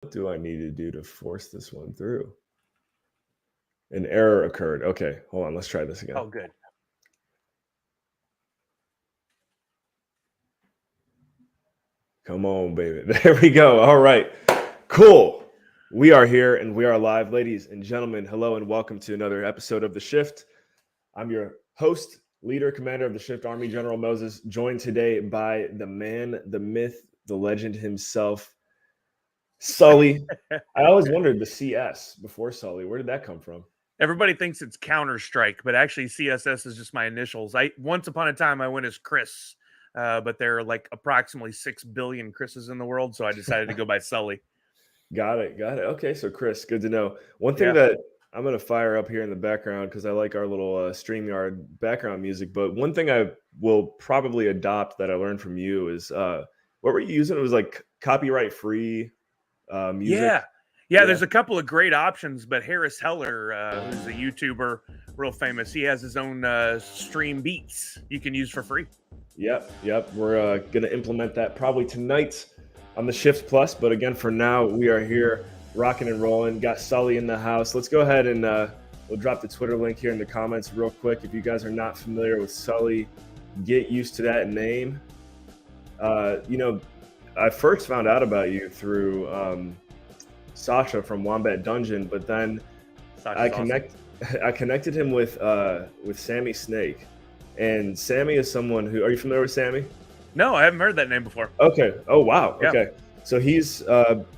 What do I need to do to force this one through? An error occurred. Okay, hold on. Let's try this again. Oh, good. Come on, baby. There we go. All right. Cool. We are here and we are live. Ladies and gentlemen, hello and welcome to another episode of The Shift. I'm your host, leader, commander of the Shift Army, General Moses, joined today by the man, the myth, the legend himself, Sully. I always wondered the CS before Sully. Where did that come from? Everybody thinks it's Counter-Strike, but actually CSS is just my initials. Once upon a time I went as Chris, but there are like approximately 6 billion Chris's in the world, so I decided to go by Sully. Got it. Okay, so Chris, good to know. One thing Yeah. that I'm going to fire up here in the background because I like our little StreamYard background music. But one thing I will probably adopt that I learned from you is what were you using? It was like copyright free music. Yeah, there's a couple of great options, but Harris Heller, who's a YouTuber, real famous, he has his own stream beats you can use for free. Yep. We're going to implement that probably tonight on the Shift Plus. But again, for now, we are here rocking and rolling. Got Sully in the house. Let's go ahead and we'll drop the Twitter link here in the comments real quick. If you guys are not familiar with Sully, get used to that name. I first found out about you through Sasha from Wombat Dungeon, but then I connected him with Sammy Snake. And Sammy is someone who, are you familiar with Sammy? No, I haven't heard that name before. Okay. Oh, wow. Yeah. Okay. So he's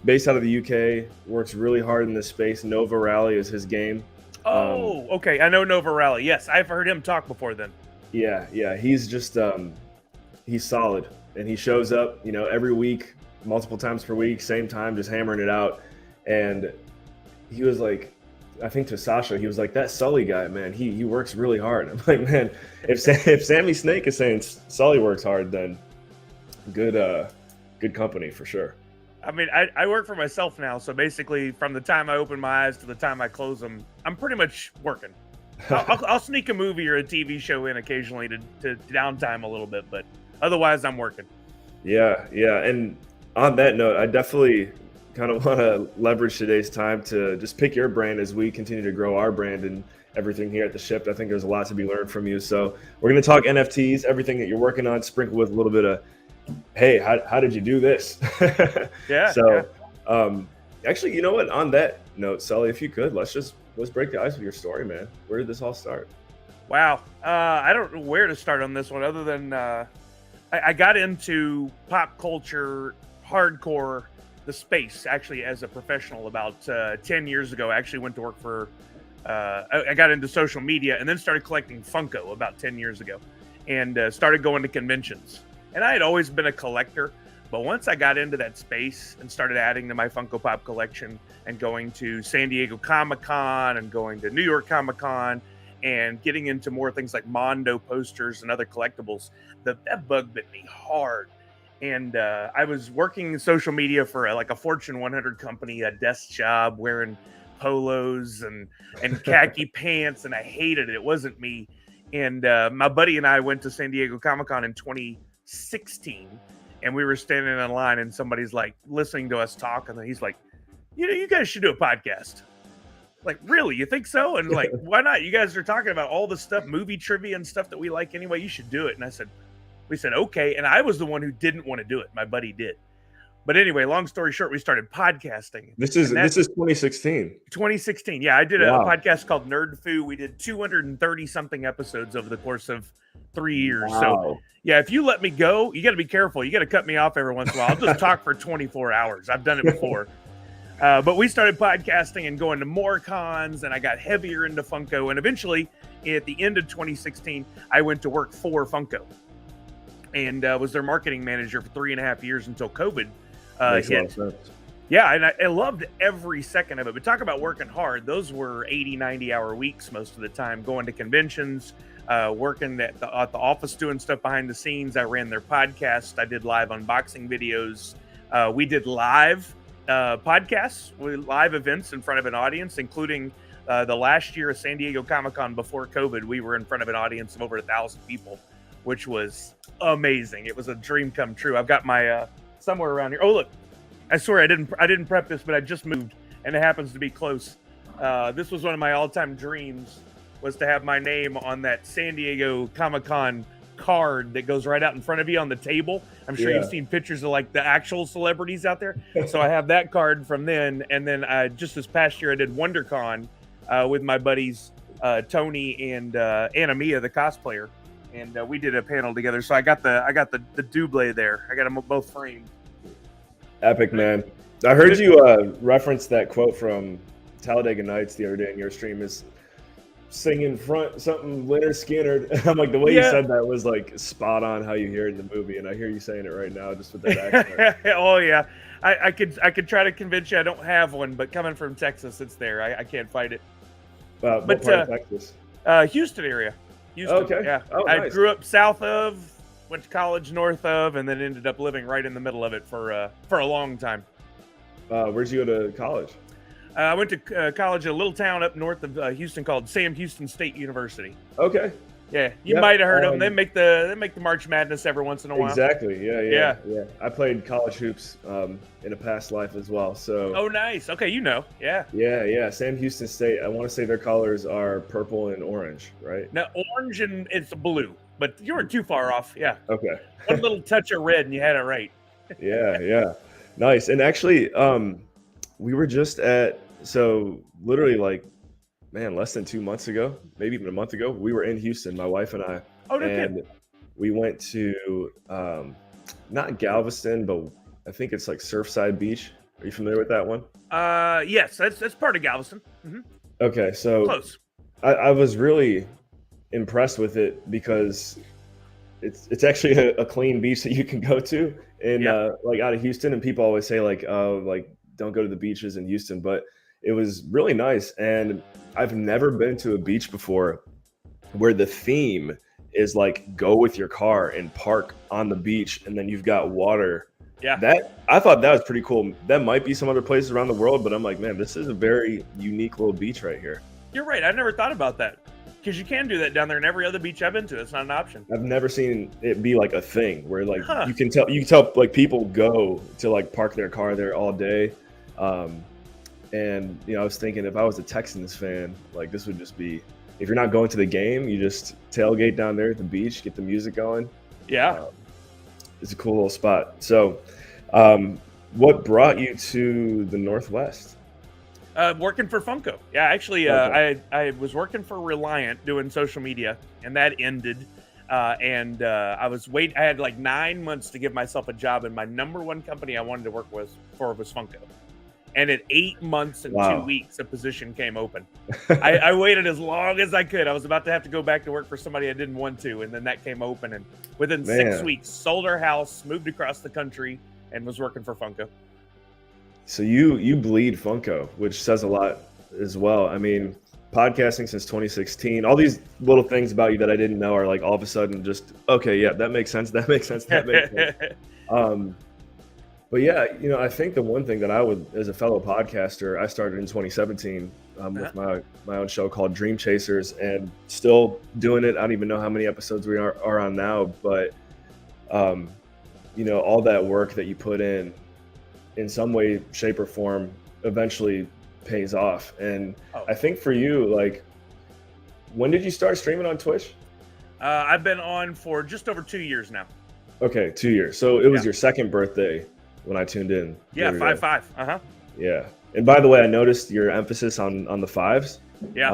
based out of the UK, works really hard in this space. Nova Rally is his game. Okay. I know Nova Rally. Yes, I've heard him talk before then. Yeah. He's just, he's solid. And he shows up, every week, multiple times per week, same time, just hammering it out. And he was like, I think to Sasha, he was like, that Sully guy, man, he works really hard. I'm like, man, if Sammy Snake is saying Sully works hard, then good company for sure. I mean, I work for myself now, so basically from the time I open my eyes to the time I close them, I'm pretty much working. I'll sneak a movie or a TV show in occasionally to downtime a little bit, but otherwise I'm working. Yeah. And on that note, I definitely kind of want to leverage today's time to just pick your brain as we continue to grow our brand and everything here at the Shift. I think there's a lot to be learned from you. So we're going to talk NFTs, everything that you're working on, sprinkled with a little bit of, hey, how did you do this? Yeah. So actually, you know what? On that note, Sully, if you could, let's break the ice with your story, man. Where did this all start? Wow. I don't know where to start on this one other than I got into pop culture, hardcore, the space actually as a professional about 10 years ago. I actually went to work for, I got into social media and then started collecting Funko about 10 years ago and started going to conventions. And I had always been a collector, but once I got into that space and started adding to my Funko Pop collection and going to San Diego Comic-Con and going to New York Comic-Con and getting into more things like Mondo posters and other collectibles, that bug bit me hard. And I was working in social media for a Fortune 100 company, a desk job, wearing polos and khaki pants, and I hated it. It wasn't me. And my buddy and I went to San Diego Comic-Con in 2016, and we were standing in line, and somebody's like listening to us talk, and then he's like, you guys should do a podcast. Like, really? You think so? And like, why not? You guys are talking about all the stuff, movie trivia and stuff that we like anyway. You should do it. And we said, okay. And I was the one who didn't want to do it. My buddy did. But anyway, long story short, we started podcasting. This is 2016. 2016. Yeah, I did a podcast called Nerd Foo. We did 230 something episodes over the course of 3 years. Wow. So yeah, if you let me go, you got to be careful. You got to cut me off every once in a while. I'll just talk for 24 hours. I've done it before. But we started podcasting and going to more cons, and I got heavier into Funko. And eventually, at the end of 2016, I went to work for Funko and was their marketing manager for 3.5 years until COVID hit. Yeah, and I loved every second of it. But talk about working hard. Those were 80, 90-hour weeks most of the time, going to conventions, working at the office, doing stuff behind the scenes. I ran their podcast. I did live unboxing videos. We did live podcasts, live events in front of an audience, including the last year of San Diego Comic-Con before COVID. We were in front of an audience of over 1,000 people, which was amazing. It was a dream come true. I've got my somewhere around here. Oh, look, I swear I didn't prep this, but I just moved, and it happens to be close. This was one of my all-time dreams, was to have my name on that San Diego Comic-Con card that goes right out in front of you on the table. I'm sure you've seen pictures of like the actual celebrities out there. So I have that card from then, and then just this past year I did WonderCon with my buddies Tony and Anna Mia, the cosplayer, and we did a panel together. So I got the double there. I got them both framed. Epic, man. I heard you reference that quote from Talladega Nights the other day in your stream, is singing front something Leonard Skinner. I'm like, the way you said that was like spot on how you hear it in the movie, and I hear you saying it right now just with that accent. Oh yeah, I could try to convince you I don't have one, but coming from Texas, it's there. I can't fight it. What part of Texas? Houston area. Houston. Okay. Yeah. Oh, I nice. grew up south of, went to college north of, and then ended up living right in the middle of it for a long time. Where'd you go to college? I went to college in a little town up north of Houston called Sam Houston State University. Okay. Yeah, you might have heard of them. They make the March Madness every once in a while. Exactly. Yeah. I played college hoops in a past life as well. So. Oh, nice. Okay, Yeah. Yeah. Sam Houston State. I want to say their colors are purple and orange, right? Now orange and it's blue, but you weren't too far off. Yeah. Okay. One little touch of red and you had it right. Yeah. Nice. And actually, we were just literally like, man, less than 2 months ago, maybe even a month ago, we were in Houston, my wife and I. Oh, no and kidding. We went to not Galveston, but I think it's like Surfside Beach. Are you familiar with that one? Yes, that's part of Galveston. Mm-hmm. Okay, so Close. I was really impressed with it because it's actually a clean beach that you can go to in like out of Houston, and people always say like, oh, like don't go to the beaches in Houston, but it was really nice. And I've never been to a beach before where the theme is like go with your car and park on the beach, and then you've got water. Yeah. That I thought that was pretty cool. That might be some other places around the world, but I'm like, man, this is a very unique little beach right here. You're right. I never thought about that. Because you can do that down there in every other beach I've been to. It's not an option. I've never seen it be like a thing where like you can tell like people go to like park their car there all day. And I was thinking if I was a Texans fan, like this would just be, if you're not going to the game, you just tailgate down there at the beach, get the music going. Yeah. It's a cool little spot. So what brought you to the Northwest? Working for Funko. Yeah, actually, I was working for Reliant doing social media, and that ended. And I had like 9 months to give myself a job, and my number one company I wanted to work for was Funko. And at 8 months and 2 weeks, a position came open. I waited as long as I could. I was about to have to go back to work for somebody I didn't want to, and then that came open. And within 6 weeks, sold our house, moved across the country, and was working for Funko. So you bleed Funko, which says a lot as well. I mean, podcasting since 2016, all these little things about you that I didn't know are like all of a sudden just, okay, yeah, that makes sense. That makes sense. That makes sense. But yeah, I think the one thing that I would, as a fellow podcaster, I started in 2017 with my own show called Dream Chasers, and still doing it. I don't even know how many episodes we are on now, but all that work that you put in some way, shape, or form, eventually pays off. And I think for you, like, when did you start streaming on Twitch? I've been on for just over 2 years now. Okay, 2 years. So it was your second birthday when I tuned in. Yeah, 5-5. Yeah. And by the way, I noticed your emphasis on the fives. Yeah.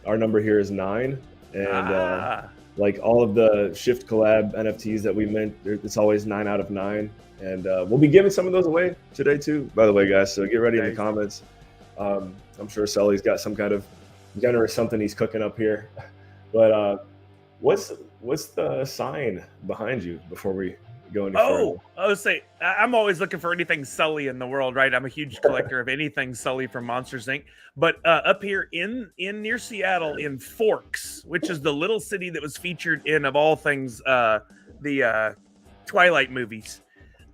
Our number here is 9. And like all of the Shift collab NFTs that we mint, it's always 9 out of 9. And we'll be giving some of those away today too, by the way, guys. So get ready in the comments. I'm sure Sully's got some kind of generous something he's cooking up here. But what's the sign behind you before we go any further? I would say I'm always looking for anything Sully in the world, right? I'm a huge collector of anything Sully from Monsters Inc. But up here in near Seattle, in Forks, which is the little city that was featured in, of all things, the Twilight movies.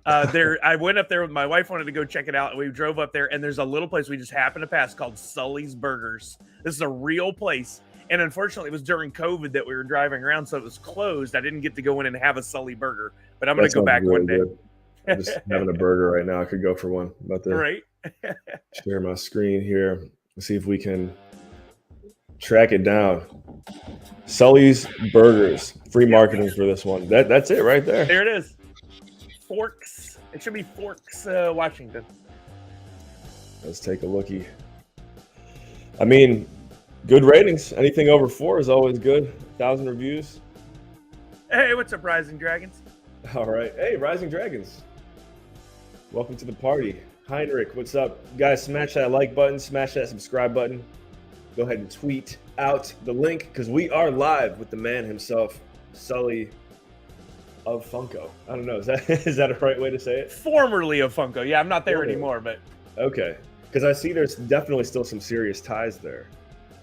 I went up there with my wife, wanted to go check it out, and we drove up there, and there's a little place we just happened to pass called Sullys Burgers. This is a real place, and unfortunately, it was during COVID that we were driving around, so it was closed. I didn't get to go in and have a Sully burger, but I'm going to go back one day. I'm just having a burger right now. I could go for one. I'm about to Right. share my screen here. Let's see if we can track it down. Sullys Burgers. Free marketing for this one. That's it right there. There it is. Forks. It should be Forks, Washington. Let's take a lookie. I mean, good ratings. Anything over 4 is always good. 1,000 reviews. Hey, what's up, Rising Dragons? All right. Hey, Rising Dragons. Welcome to the party. Heinrich, what's up? Guys, smash that like button. Smash that subscribe button. Go ahead and tweet out the link because we are live with the man himself, Sully of Funko. I don't know. Is that a right way to say it? Formerly of Funko. Yeah, I'm not there anymore, but... Okay. Because I see there's definitely still some serious ties there.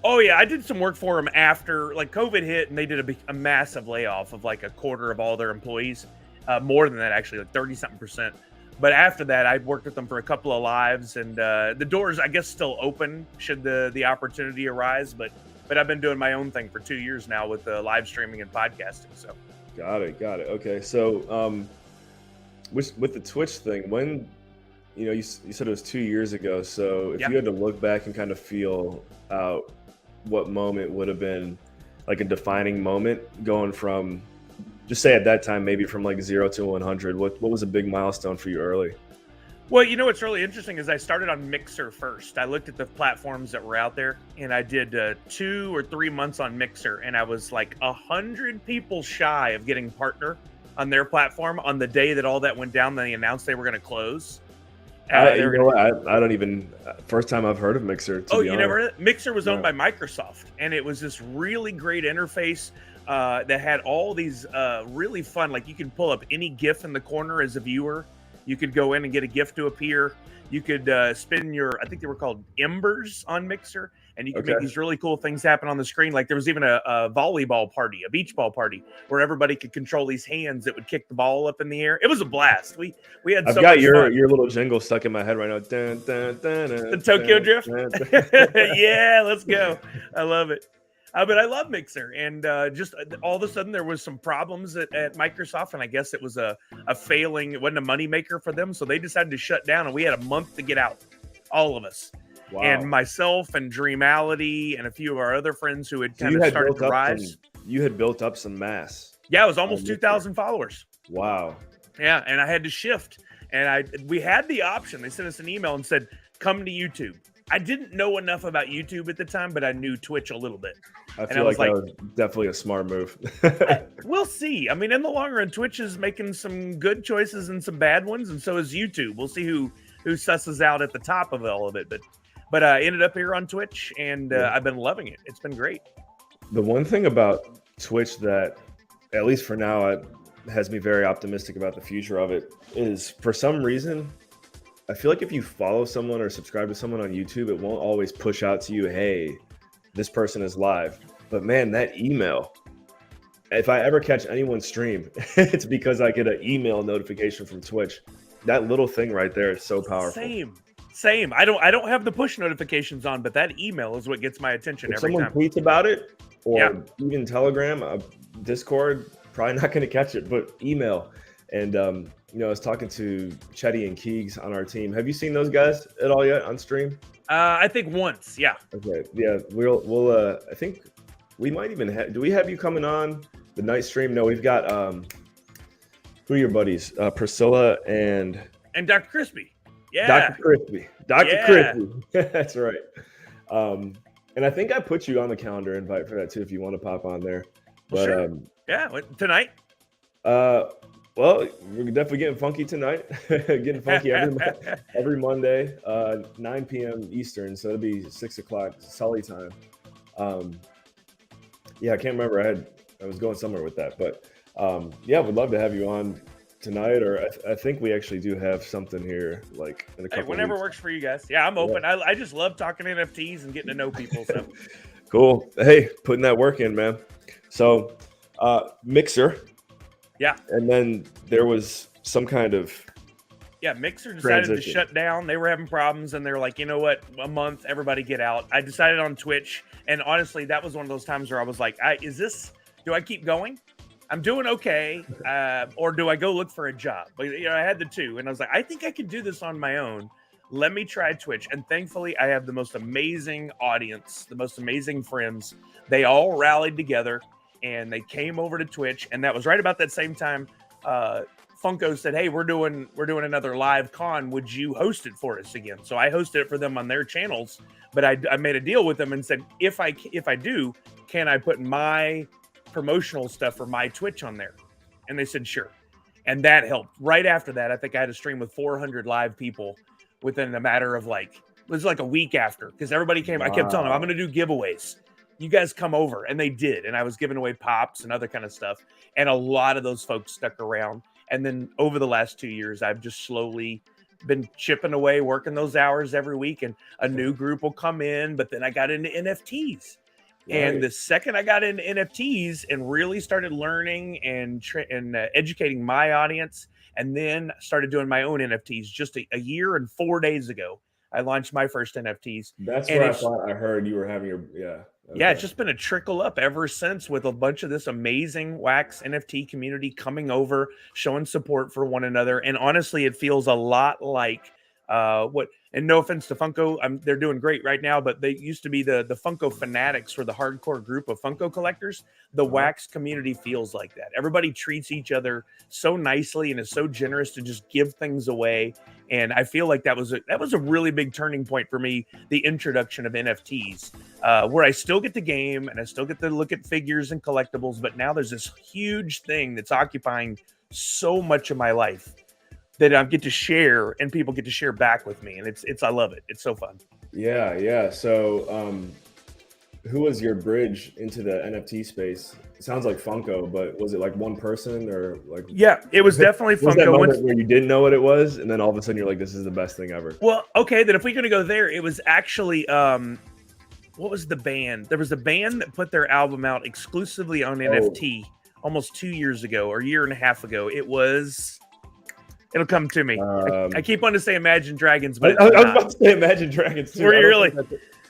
Oh, yeah. I did some work for them after, like, COVID hit, and they did a massive layoff of, like, a quarter of all their employees. More than that, actually, like 30-something%. But after that, I worked with them for a couple of lives, and the doors, I guess, still open should the opportunity arise. But I've been doing my own thing for 2 years now with live streaming and podcasting. So got it. Okay, so with the Twitch thing, when you said it was 2 years ago. So if you had to look back and kind of feel out what moment would have been like a defining moment, going from, just say at that time, maybe from like 0 to 100, what was a big milestone for you early? Well, what's really interesting is I started on Mixer first. I looked at the platforms that were out there, and I did 2 or 3 months on Mixer, and I was like 100 people shy of getting partner on their platform on the day that all that went down. They announced they were going to close. I don't even, first time I've heard of Mixer. Oh, you never heard of it? Mixer was owned by Microsoft, and it was this really great interface that had all these really fun, like you could pull up any GIF in the corner as a viewer. You could go in and get a GIF to appear. You could spin I think they were called embers on Mixer, and you could make these really cool things happen on the screen. Like there was even a volleyball party, a beach ball party, where everybody could control these hands that would kick the ball up in the air. It was a blast. We had so much fun. I've got your little jingle stuck in my head right now. Dun, dun, dun, dun, the Tokyo dun, Drift? Dun, dun. Yeah, let's go. I love it. But I love Mixer, and just all of a sudden there was some problems at Microsoft, and I guess it was a failing. It wasn't a moneymaker for them, so they decided to shut down, and we had a month to get out, all of us. Wow. And myself and Dreamality and a few of our other friends who had kind of started to rise. You had built up some mass. Yeah, it was almost 2,000 followers. Wow. Yeah, and I had to shift, and we had the option. They sent us an email and said, come to YouTube. I didn't know enough about YouTube at the time, but I knew Twitch a little bit. I feel like that was definitely a smart move. We'll see. I mean, in the long run, Twitch is making some good choices and some bad ones, and so is YouTube. We'll see who susses out at the top of all of it. But I ended up here on Twitch, and I've been loving it. It's been great. The one thing about Twitch that, at least for now, has me very optimistic about the future of it is, for some reason, I feel like if you follow someone or subscribe to someone on YouTube, it won't always push out to you, hey, this person is live. But man, that email, if I ever catch anyone's stream, it's because I get an email notification from Twitch. That little thing right there is so powerful. Same. I don't have the push notifications on, but that email is what gets my attention if every time. Someone tweets about it, or even Telegram, Discord, probably not going to catch it, but email. And I was talking to Chetty and Keegs on our team. Have you seen those guys at all yet on stream? I think once, yeah. Okay, yeah. We'll I think we might even do we have you coming on the night stream? No, we've got who are your buddies? Priscilla and Dr. Crispy. Yeah. Dr. Crispy. Crispy. That's right. And I think I put you on the calendar invite for that too, if you want to pop on there. But sure. Yeah, tonight. Well, we're definitely getting funky tonight. Getting funky every Monday, 9 p.m. Eastern. So it'll be 6 o'clock Sully time. I can't remember. I was going somewhere with that, but we'd love to have you on tonight. Or I think we actually do have something here, like in a couple. Whenever weeks. Works for you guys. Yeah, I'm open. Yeah. I just love talking NFTs and getting to know people. So cool. Hey, putting that work in, man. So Mixer. Yeah. And then there was some kind of Mixer decided to shut down. They were having problems, and they're like, you know what? A month, everybody get out. I decided on Twitch, and honestly, that was one of those times where I was like, do I keep going? I'm doing okay, or do I go look for a job? But I had the two, and I was like, I think I could do this on my own. Let me try Twitch. And thankfully, I have the most amazing audience, the most amazing friends. They all rallied together and they came over to Twitch. And that was right about that same time. Funko said, "Hey, we're doing another live con. Would you host it for us again?" So I hosted it for them on their channels. But I made a deal with them and said, if I do, can I put my promotional stuff for my Twitch on there? And they said, sure. And that helped. Right after that, I think I had a stream with 400 live people within a matter of it was like a week after, because everybody came. Wow. I kept telling them, I'm going to do giveaways. You guys come over. And they did. And I was giving away pops and other kind of stuff. And a lot of those folks stuck around. And then over the last 2 years, I've just slowly been chipping away, working those hours every week. And a new group will come in. But then I got into NFTs. Right. And the second I got into NFTs and really started learning and educating my audience, and then started doing my own NFTs just a year and 4 days ago, I launched my first NFTs. That's where I thought I heard you were having your, Okay. Yeah, it's just been a trickle up ever since, with a bunch of this amazing Wax NFT community coming over, showing support for one another. And honestly, it feels a lot like and no offense to Funko, they're doing great right now, but they used to be the Funko fanatics were the hardcore group of Funko collectors. The Wax community feels like that. Everybody treats each other so nicely and is so generous to just give things away. And I feel like that was a really big turning point for me, the introduction of NFTs, where I still get the game and I still get to look at figures and collectibles, but now there's this huge thing that's occupying so much of my life that I get to share, and people get to share back with me. And I love it. It's so fun. Yeah. So, who was your bridge into the NFT space? It sounds like Funko, but was it like one person or like? Yeah, it was definitely Funko. Was that moment where you didn't know what it was, and then all of a sudden you're like, "This is the best thing ever"? Well, okay, then if we're gonna go there, it was actually what was the band? There was a band that put their album out exclusively on NFT almost 2 years ago or a year and a half ago. It'll come to me. I keep wanting to say Imagine Dragons, but I was about to say Imagine Dragons too. Were you really?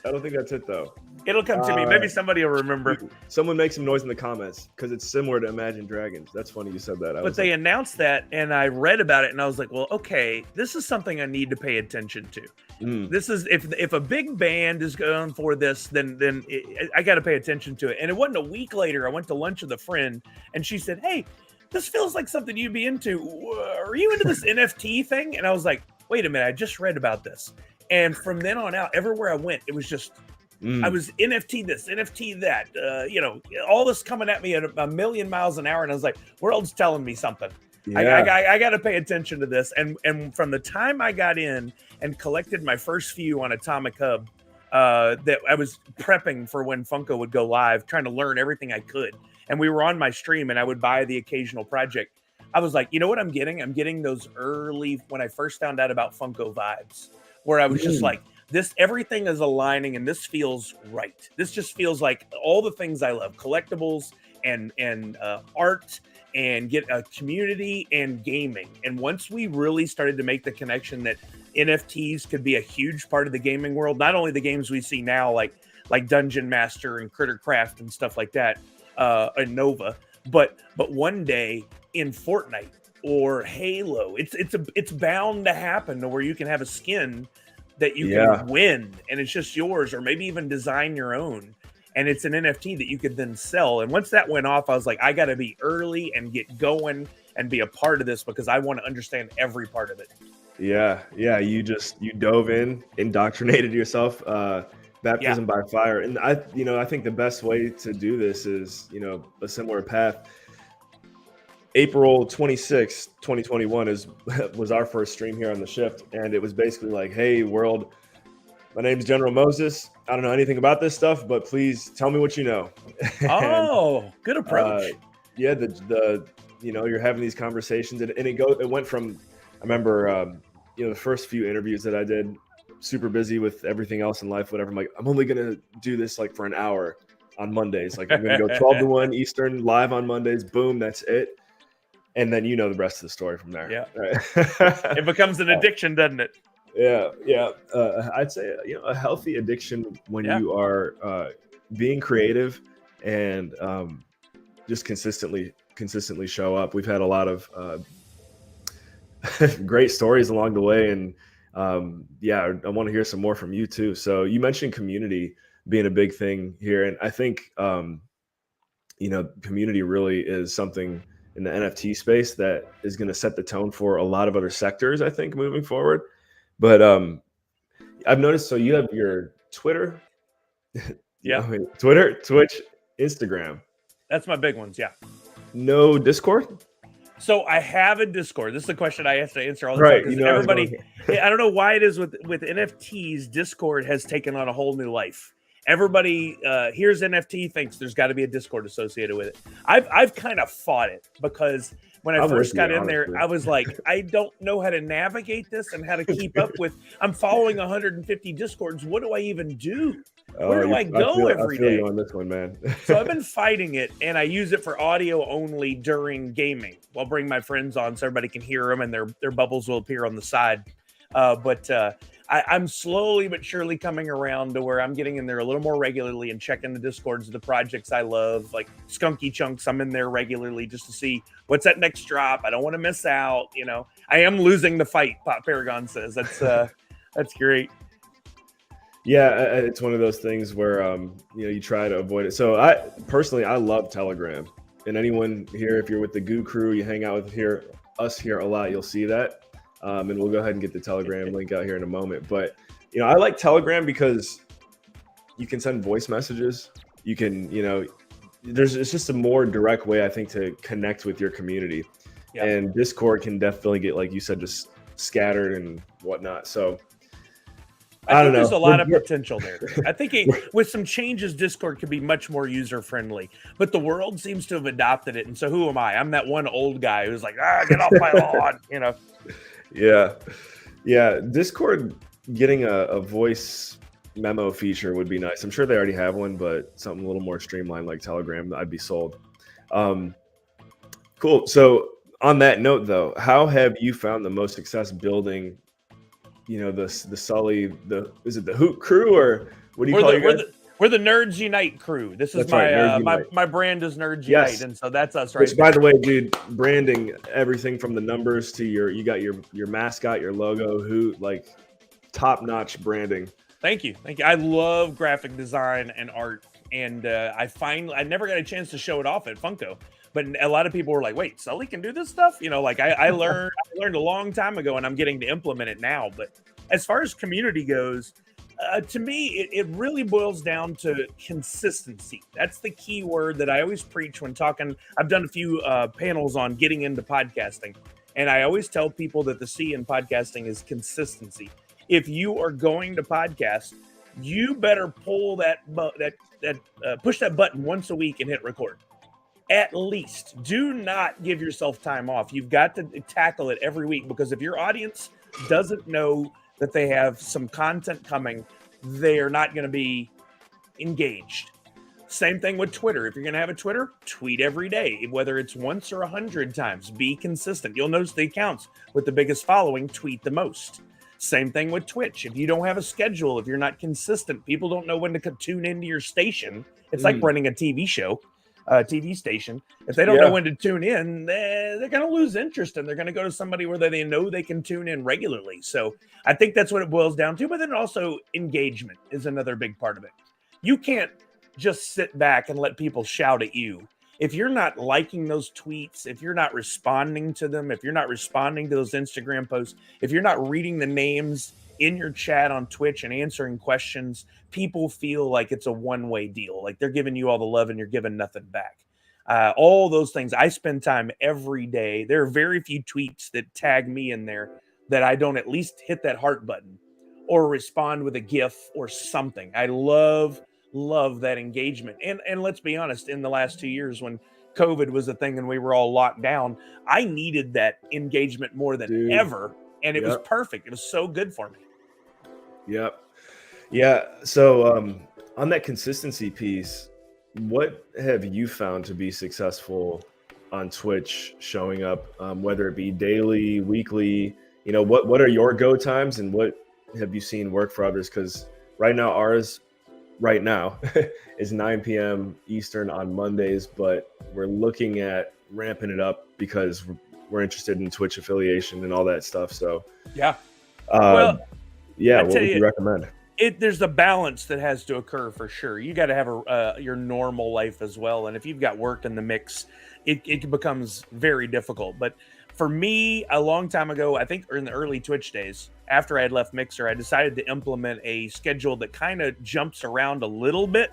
I don't think that's it though. It'll come to me. Maybe somebody will remember. Someone make some noise in the comments because it's similar to Imagine Dragons. That's funny you said that. But they announced that, and I read about it, and I was like, well, okay, this is something I need to pay attention to. This is if a big band is going for this, then I got to pay attention to it. And it wasn't a week later. I went to lunch with a friend, and she said, "Hey, this feels like something you'd be into. Are you into this NFT thing?" And I was like, wait a minute, I just read about this. And from then on out, everywhere I went, it was just, I was NFT this, NFT that, all this coming at me at a million miles an hour. And I was like, world's telling me something. Yeah. I got to pay attention to this. And from the time I got in and collected my first few on Atomic Hub, that I was prepping for when Funko would go live, trying to learn everything I could. And we were on my stream and I would buy the occasional project. I was like, you know what I'm getting? I'm getting those early, when I first found out about Funko vibes, where I was just like, everything is aligning and this feels right. This just feels like all the things I love, collectibles and art, and get a community and gaming. And once we really started to make the connection that NFTs could be a huge part of the gaming world, not only the games we see now, like Dungeon Master and Crittercraft and stuff like that, and Nova, but one day in Fortnite or Halo, it's bound to happen to where you can have a skin that you can win and it's just yours, or maybe even design your own, and it's an NFT that you could then sell. And once that went off, I was like, I got to be early and get going and be a part of this because I want to understand every part of it. Yeah. You dove in, indoctrinated yourself. Baptism by fire. And I think the best way to do this is, a similar path. April 26, 2021 was our first stream here on the Shift. And it was basically like, hey, world, my name's General Moses. I don't know anything about this stuff, but please tell me what you know. Good approach. You're having these conversations and it went from, I remember, the first few interviews that I did, super busy with everything else in life, whatever. I'm like, I'm only going to do this like for an hour on Mondays. Like I'm going to go 12 to 1 Eastern live on Mondays. Boom. That's it. And then the rest of the story from there. Yeah. Right? It becomes an addiction, doesn't it? Yeah. I'd say, a healthy addiction when you are being creative and just consistently consistently show up. We've had a lot of great stories along the way, and yeah, I want to hear some more from you too. So you mentioned community being a big thing here, and I think community really is something in the NFT space that is going to set the tone for a lot of other sectors, I think, moving forward. But I've noticed, so you have your Twitter, Yeah, Twitter, Twitch, Instagram, that's my big ones. Yeah. no Discord. So I have a Discord. This is a question I have to answer all the Right, time because I was going everybody, I don't know why it is with NFTs, Discord has taken on a whole new life. Everybody hears NFT, thinks there's got to be a Discord associated with it. I've kind of fought it because when I I'm first with got you, in there, honestly. I was like, I don't know how to navigate this and how to keep up with. I'm following 150 Discords. What do I even do? Where do I go every day? I feel you on this one, man. So I've been fighting it, and I use it for audio only during gaming. I'll bring my friends on so everybody can hear them, and their bubbles will appear on the side. But I'm slowly but surely coming around to where I'm getting in there a little more regularly and checking the Discords of the projects I love, like Skunky Chunks. I'm in there regularly just to see what's that next drop. I don't want to miss out. I am losing the fight. Pop Paragon says that's great. Yeah, it's one of those things where you try to avoid it. So I personally love Telegram, and anyone here, if you're with the Goo crew, you hang out with us here a lot, you'll see that. And we'll go ahead and get the Telegram link out here in a moment. But I like Telegram because you can send voice messages. You can, it's just a more direct way, I think, to connect with your community. Yeah. And Discord can definitely get, like you said, just scattered and whatnot. So I think there's a lot of potential there. I think with some changes, Discord could be much more user-friendly. But the world seems to have adopted it. And so who am I? I'm that one old guy who's like, get off my lawn, Yeah. Discord getting a voice memo feature would be nice. I'm sure they already have one, but something a little more streamlined like Telegram, I'd be sold. Cool. So on that note, though, how have you found the most success building the Sully, is it the Hoot crew, or what do you call it? We're the Nerds Unite crew. This is my brand is Nerds Unite, and so that's us, right? Which, by the way, dude, branding everything from the numbers to you got your mascot, your logo, Hoot, like top-notch branding. Thank you. I love graphic design and art, and I never got a chance to show it off at Funko. But a lot of people were like, wait, Sully can do this stuff? I learned a long time ago, and I'm getting to implement it now. But as far as community goes, to me, it really boils down to consistency. That's the key word that I always preach when talking. I've done a few panels on getting into podcasting, and I always tell people that the C in podcasting is consistency. If you are going to podcast, you better pull push that button once a week and hit record. At least. Do not give yourself time off. You've got to tackle it every week, because if your audience doesn't know that they have some content coming, they are not going to be engaged. Same thing with Twitter. If you're going to have a Twitter, tweet every day, whether it's once or 100 times. Be consistent. You'll notice the accounts with the biggest following tweet the most. Same thing with Twitch. If you don't have a schedule, if you're not consistent, people don't know when to tune into your station. It's like running a TV show. TV station. If they don't know when to tune in, they're going to lose interest, and they're going to go to somebody where they know they can tune in regularly. So I think that's what it boils down to. But then also engagement is another big part of it. You can't just sit back and let people shout at you. If you're not liking those tweets, if you're not responding to them, if you're not responding to those Instagram posts, if you're not reading the names in your chat on Twitch and answering questions, people feel like it's a one-way deal. Like they're giving you all the love and you're giving nothing back. All those things. I spend time every day. There are very few tweets that tag me in there that I don't at least hit that heart button or respond with a GIF or something. I love that engagement. And let's be honest, in the last 2 years when COVID was a thing and we were all locked down, I needed that engagement more than ever. And it was perfect. It was so good for me. Yep. Yeah. So on that consistency piece, what have you found to be successful on Twitch showing up, whether it be daily, weekly? What are your go times, and what have you seen work for others? Because ours is 9 p.m. Eastern on Mondays, but we're looking at ramping it up because we're interested in Twitch affiliation and all that stuff. So yeah. Well, yeah, what would you recommend? There's a balance that has to occur for sure. You got to have your normal life as well, and if you've got work in the mix, it becomes very difficult. But for me, a long time ago, I think in the early Twitch days, after I had left Mixer, I decided to implement a schedule that kind of jumps around a little bit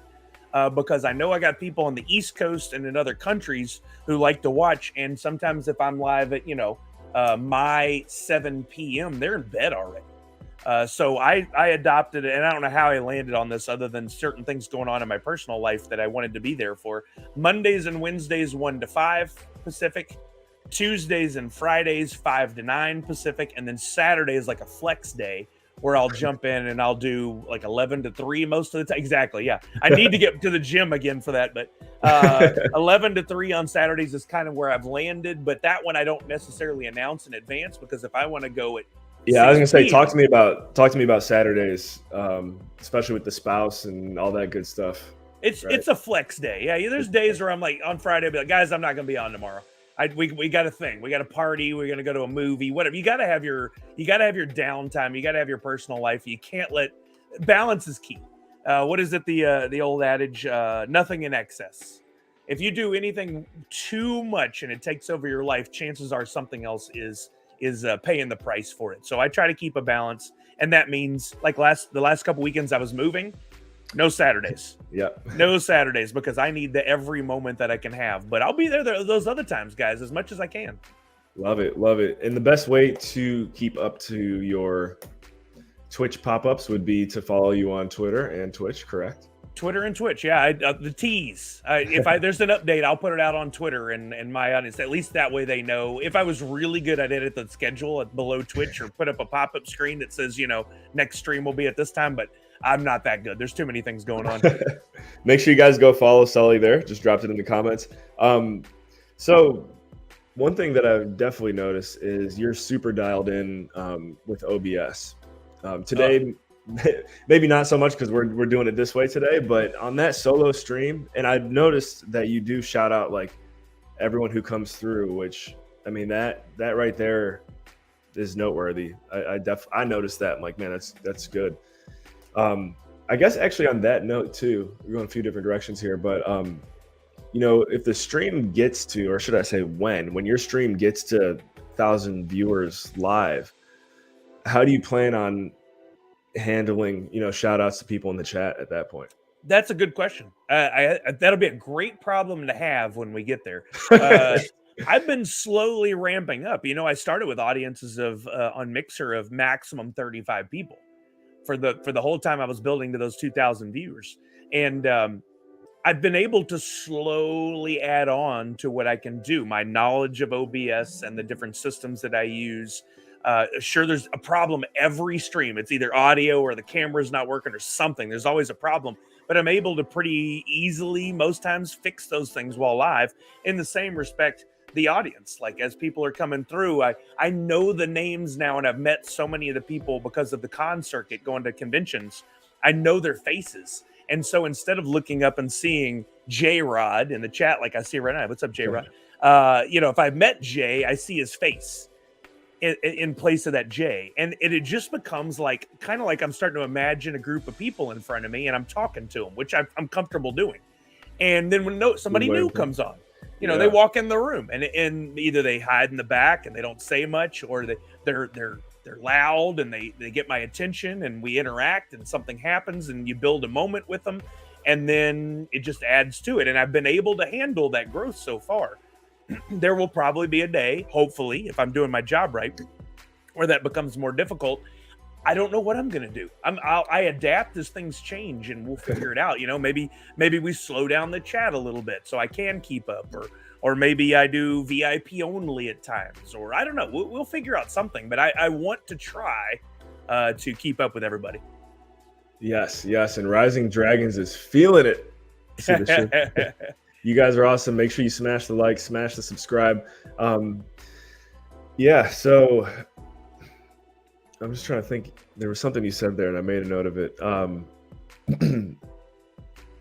because I know I got people on the East Coast and in other countries who like to watch, and sometimes if I'm live at my 7 p.m., they're in bed already. So I adopted it, and I don't know how I landed on this other than certain things going on in my personal life that I wanted to be there for. Mondays and Wednesdays, 1 to 5 Pacific. Tuesdays and Fridays, 5 to 9 Pacific. And then Saturday is like a flex day where I'll jump in and I'll do like 11 to 3 most of the time. Exactly, yeah. I need to get to the gym again for that, but 11 to 3 on Saturdays is kind of where I've landed. But that one I don't necessarily announce in advance because if I want to go at I was gonna say, talk to me about Saturdays, especially with the spouse and all that good stuff. It's a flex day. Yeah, there's days where I'm like on Friday, I'll be like, guys, I'm not gonna be on tomorrow. We got a thing. We got a party. We're gonna go to a movie. Whatever. You gotta have your downtime. You gotta have your personal life. You can't let balance is key. What is it? The old adage, nothing in excess. If you do anything too much and it takes over your life, chances are something else is paying the price for it. So I try to keep a balance, and that means like the last couple weekends I was moving, no Saturdays. Yeah, no Saturdays because I need every moment that I can have. But I'll be there those other times, guys, as much as I can. Love it. And the best way to keep up to your Twitch pop-ups would be to follow you on Twitter and Twitch, correct? Twitter and Twitch, yeah. The tease. If there's an update, I'll put it out on Twitter and my audience. At least that way they know. If I was really good, I'd edit the schedule below Twitch or put up a pop-up screen that says, next stream will be at this time. But I'm not that good. There's too many things going on. Make sure you guys go follow Sully there. Just dropped it in the comments. So one thing that I've definitely noticed is you're super dialed in with OBS. Today, maybe not so much because we're doing it this way today, but on that solo stream, and I've noticed that you do shout out like everyone who comes through, which I mean that right there is noteworthy. I noticed that. I'm like, man, that's good. I guess actually on that note too, we're going a few different directions here, but if the stream gets to, or should I say when your stream gets to 1,000 viewers live, how do you plan on handling, shout outs to people in the chat at that point? That's a good question. That'll be a great problem to have when we get there. I've been slowly ramping up. I started with audiences of on Mixer of maximum 35 people for the whole time I was building to those 2,000 viewers. And I've been able to slowly add on to what I can do. My knowledge of OBS and the different systems that I use. Sure, there's a problem every stream. It's either audio or the camera's not working or something. There's always a problem. But I'm able to pretty easily, most times, fix those things while live. In the same respect, the audience, like as people are coming through, I know the names now, and I've met so many of the people because of the con circuit, going to conventions. I know their faces. And so instead of looking up and seeing J-Rod in the chat, like I see right now, what's up, J-Rod? If I met Jay, I see his face in place of that J. And it just becomes like, kind of like I'm starting to imagine a group of people in front of me and I'm talking to them, which I'm comfortable doing. And then when somebody new comes on, they walk in the room and either they hide in the back and they don't say much, or they're loud and they get my attention and we interact and something happens and you build a moment with them, and then it just adds to it. And I've been able to handle that growth so far. There will probably be a day, hopefully, if I'm doing my job right, where that becomes more difficult. I don't know what I'm going to do. I adapt as things change, and we'll figure it out. Maybe we slow down the chat a little bit so I can keep up, or maybe I do VIP only at times, or I don't know. We'll figure out something, but I want to try to keep up with everybody. Yes, and Rising Dragons is feeling it. See the shit. You guys are awesome. Make sure you smash the like, smash the subscribe. So I'm just trying to think. There was something you said there, and I made a note of it.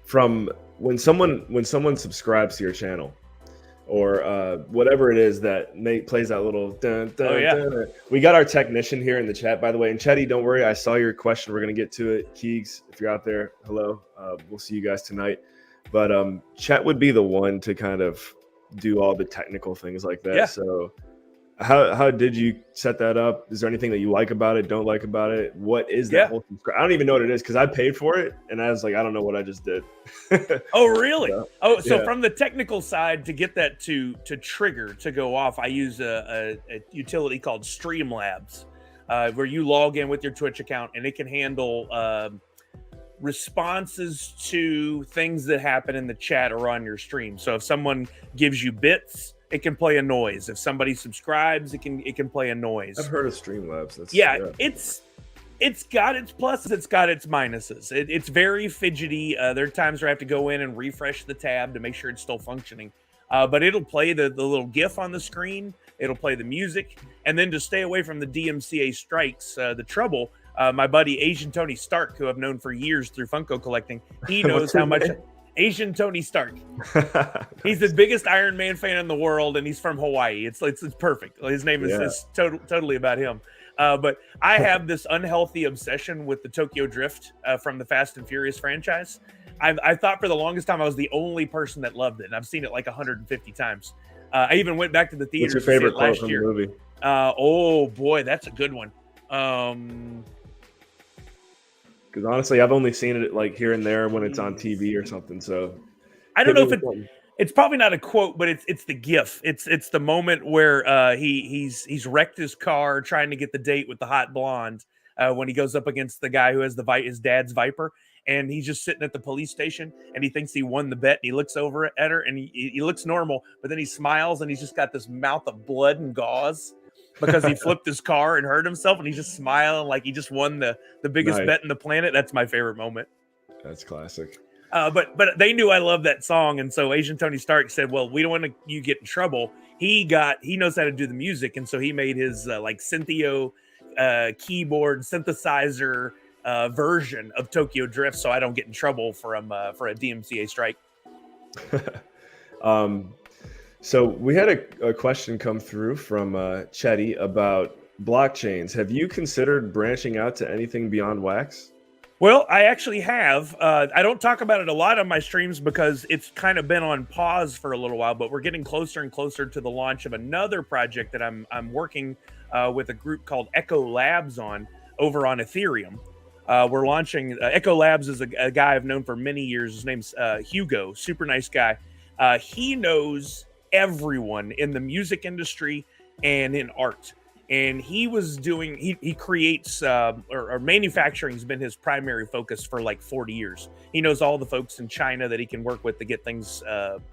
From when someone subscribes to your channel, or whatever it is that plays that little dun, dun, Oh, yeah. dun. We got our technician here in the chat, by the way. And Chetty, don't worry, I saw your question. We're gonna get to it. Keegs, if you're out there, hello. We'll see you guys tonight. But Chet would be the one to kind of do all the technical things like that. Yeah. So how did you set that up? Is there anything that you like about it, don't like about it? What is that whole thing? I don't even know what it is because I paid for it and I was like, I don't know what I just did. Oh, really? So yeah. from the technical side, to get that to trigger, to go off, I use a utility called Streamlabs, where you log in with your Twitch account and it can handle responses to things that happen in the chat or on your stream. So if someone gives you bits, it can play a noise. If somebody subscribes, it can play a noise. I've heard of Streamlabs. It's got its pluses, it's got its minuses. It's very fidgety. There are times where I have to go in and refresh the tab to make sure it's still functioning. But it'll play the little GIF on the screen. It'll play the music. And then to stay away from the DMCA strikes, the trouble, my buddy Asian Tony Stark, who I've known for years through Funko collecting, he knows how much... Asian Tony Stark. He's the biggest Iron Man fan in the world, and he's from Hawaii. It's perfect. His name is totally about him. But I have this unhealthy obsession with the Tokyo Drift from the Fast and Furious franchise. I thought for the longest time I was the only person that loved it, and I've seen it like 150 times. I even went back to the theater What's your favorite to see it last year. The movie? Oh boy, that's a good one. Because honestly, I've only seen it like here and there when it's on TV or something. So I don't know if it's probably not a quote, but it's the GIF. It's the moment where he's wrecked his car trying to get the date with the hot blonde when he goes up against the guy who has his dad's Viper, and he's just sitting at the police station and he thinks he won the bet. And he looks over at her and he looks normal, but then he smiles and he's just got this mouth of blood and gauze because he flipped his car and hurt himself, and he's just smiling like he just won the biggest bet in the planet. That's my favorite moment. That's classic. But they knew I loved that song, and so Asian Tony Stark said, "Well, we don't want you get in trouble." He knows how to do the music, and so he made his like Synthio keyboard synthesizer version of Tokyo Drift, so I don't get in trouble for a DMCA strike. So we had a question come through from Chetty about blockchains. Have you considered branching out to anything beyond Wax? Well, I actually have. I don't talk about it a lot on my streams because it's kind of been on pause for a little while, but we're getting closer and closer to the launch of another project that I'm working with a group called Echolabs over on Ethereum. We're launching Echolabs is a guy I've known for many years. His name's Hugo, super nice guy. He knows everyone in the music industry and in art. And he creates or manufacturing has been his primary focus for like 40 years. He knows all the folks in China that he can work with to get things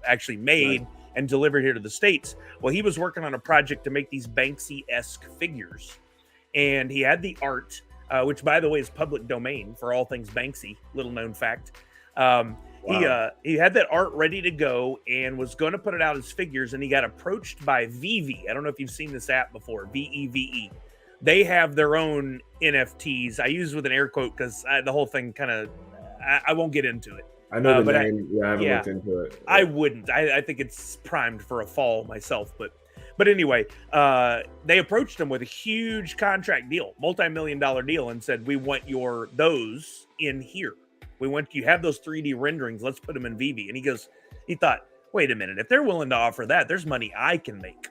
actually made and delivered here to the States. Well, he was working on a project to make these Banksy-esque figures. And he had the art, which by the way is public domain for all things Banksy, little known fact. Wow. He had that art ready to go and was going to put it out as figures, and he got approached by Vivi. I don't know if you've seen this app before, VEVE. They have their own NFTs. I use with an air quote because the whole thing kind of, I won't get into it. I know the name. I haven't looked into it. I wouldn't. I think it's primed for a fall myself, but anyway, they approached him with a huge contract deal, multi-million-dollar deal, and said, "We want those in here. We want you have those 3D renderings. Let's put them in Vivi." And he thought, wait a minute, if they're willing to offer that, there's money I can make.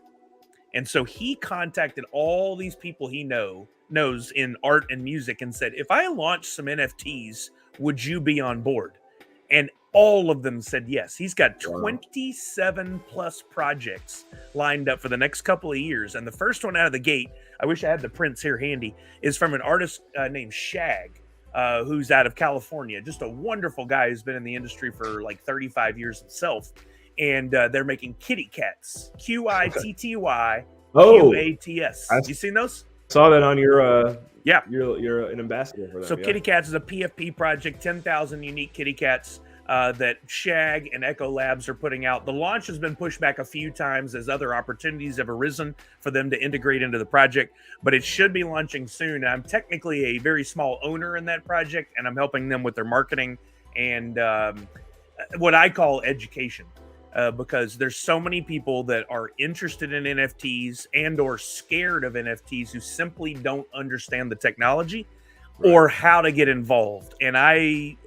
And so he contacted all these people he knows in art and music and said, if I launch some NFTs, would you be on board? And all of them said yes. He's got 27 plus projects lined up for the next couple of years. And the first one out of the gate, I wish I had the prints here handy, is from an artist named Shag. Who's out of California, just a wonderful guy who's been in the industry for like 35 years himself. And they're making kitty cats, QITTY QATS. You seen those? Saw that on your you're an ambassador for that. So Kitty Cats is a PFP project, 10,000 unique kitty cats that Shag and Echolabs are putting out. The launch has been pushed back a few times as other opportunities have arisen for them to integrate into the project, but it should be launching soon. I'm technically a very small owner in that project, and I'm helping them with their marketing and what I call education. because there's so many people that are interested in NFTs and or scared of NFTs who simply don't understand the technology or how to get involved. And I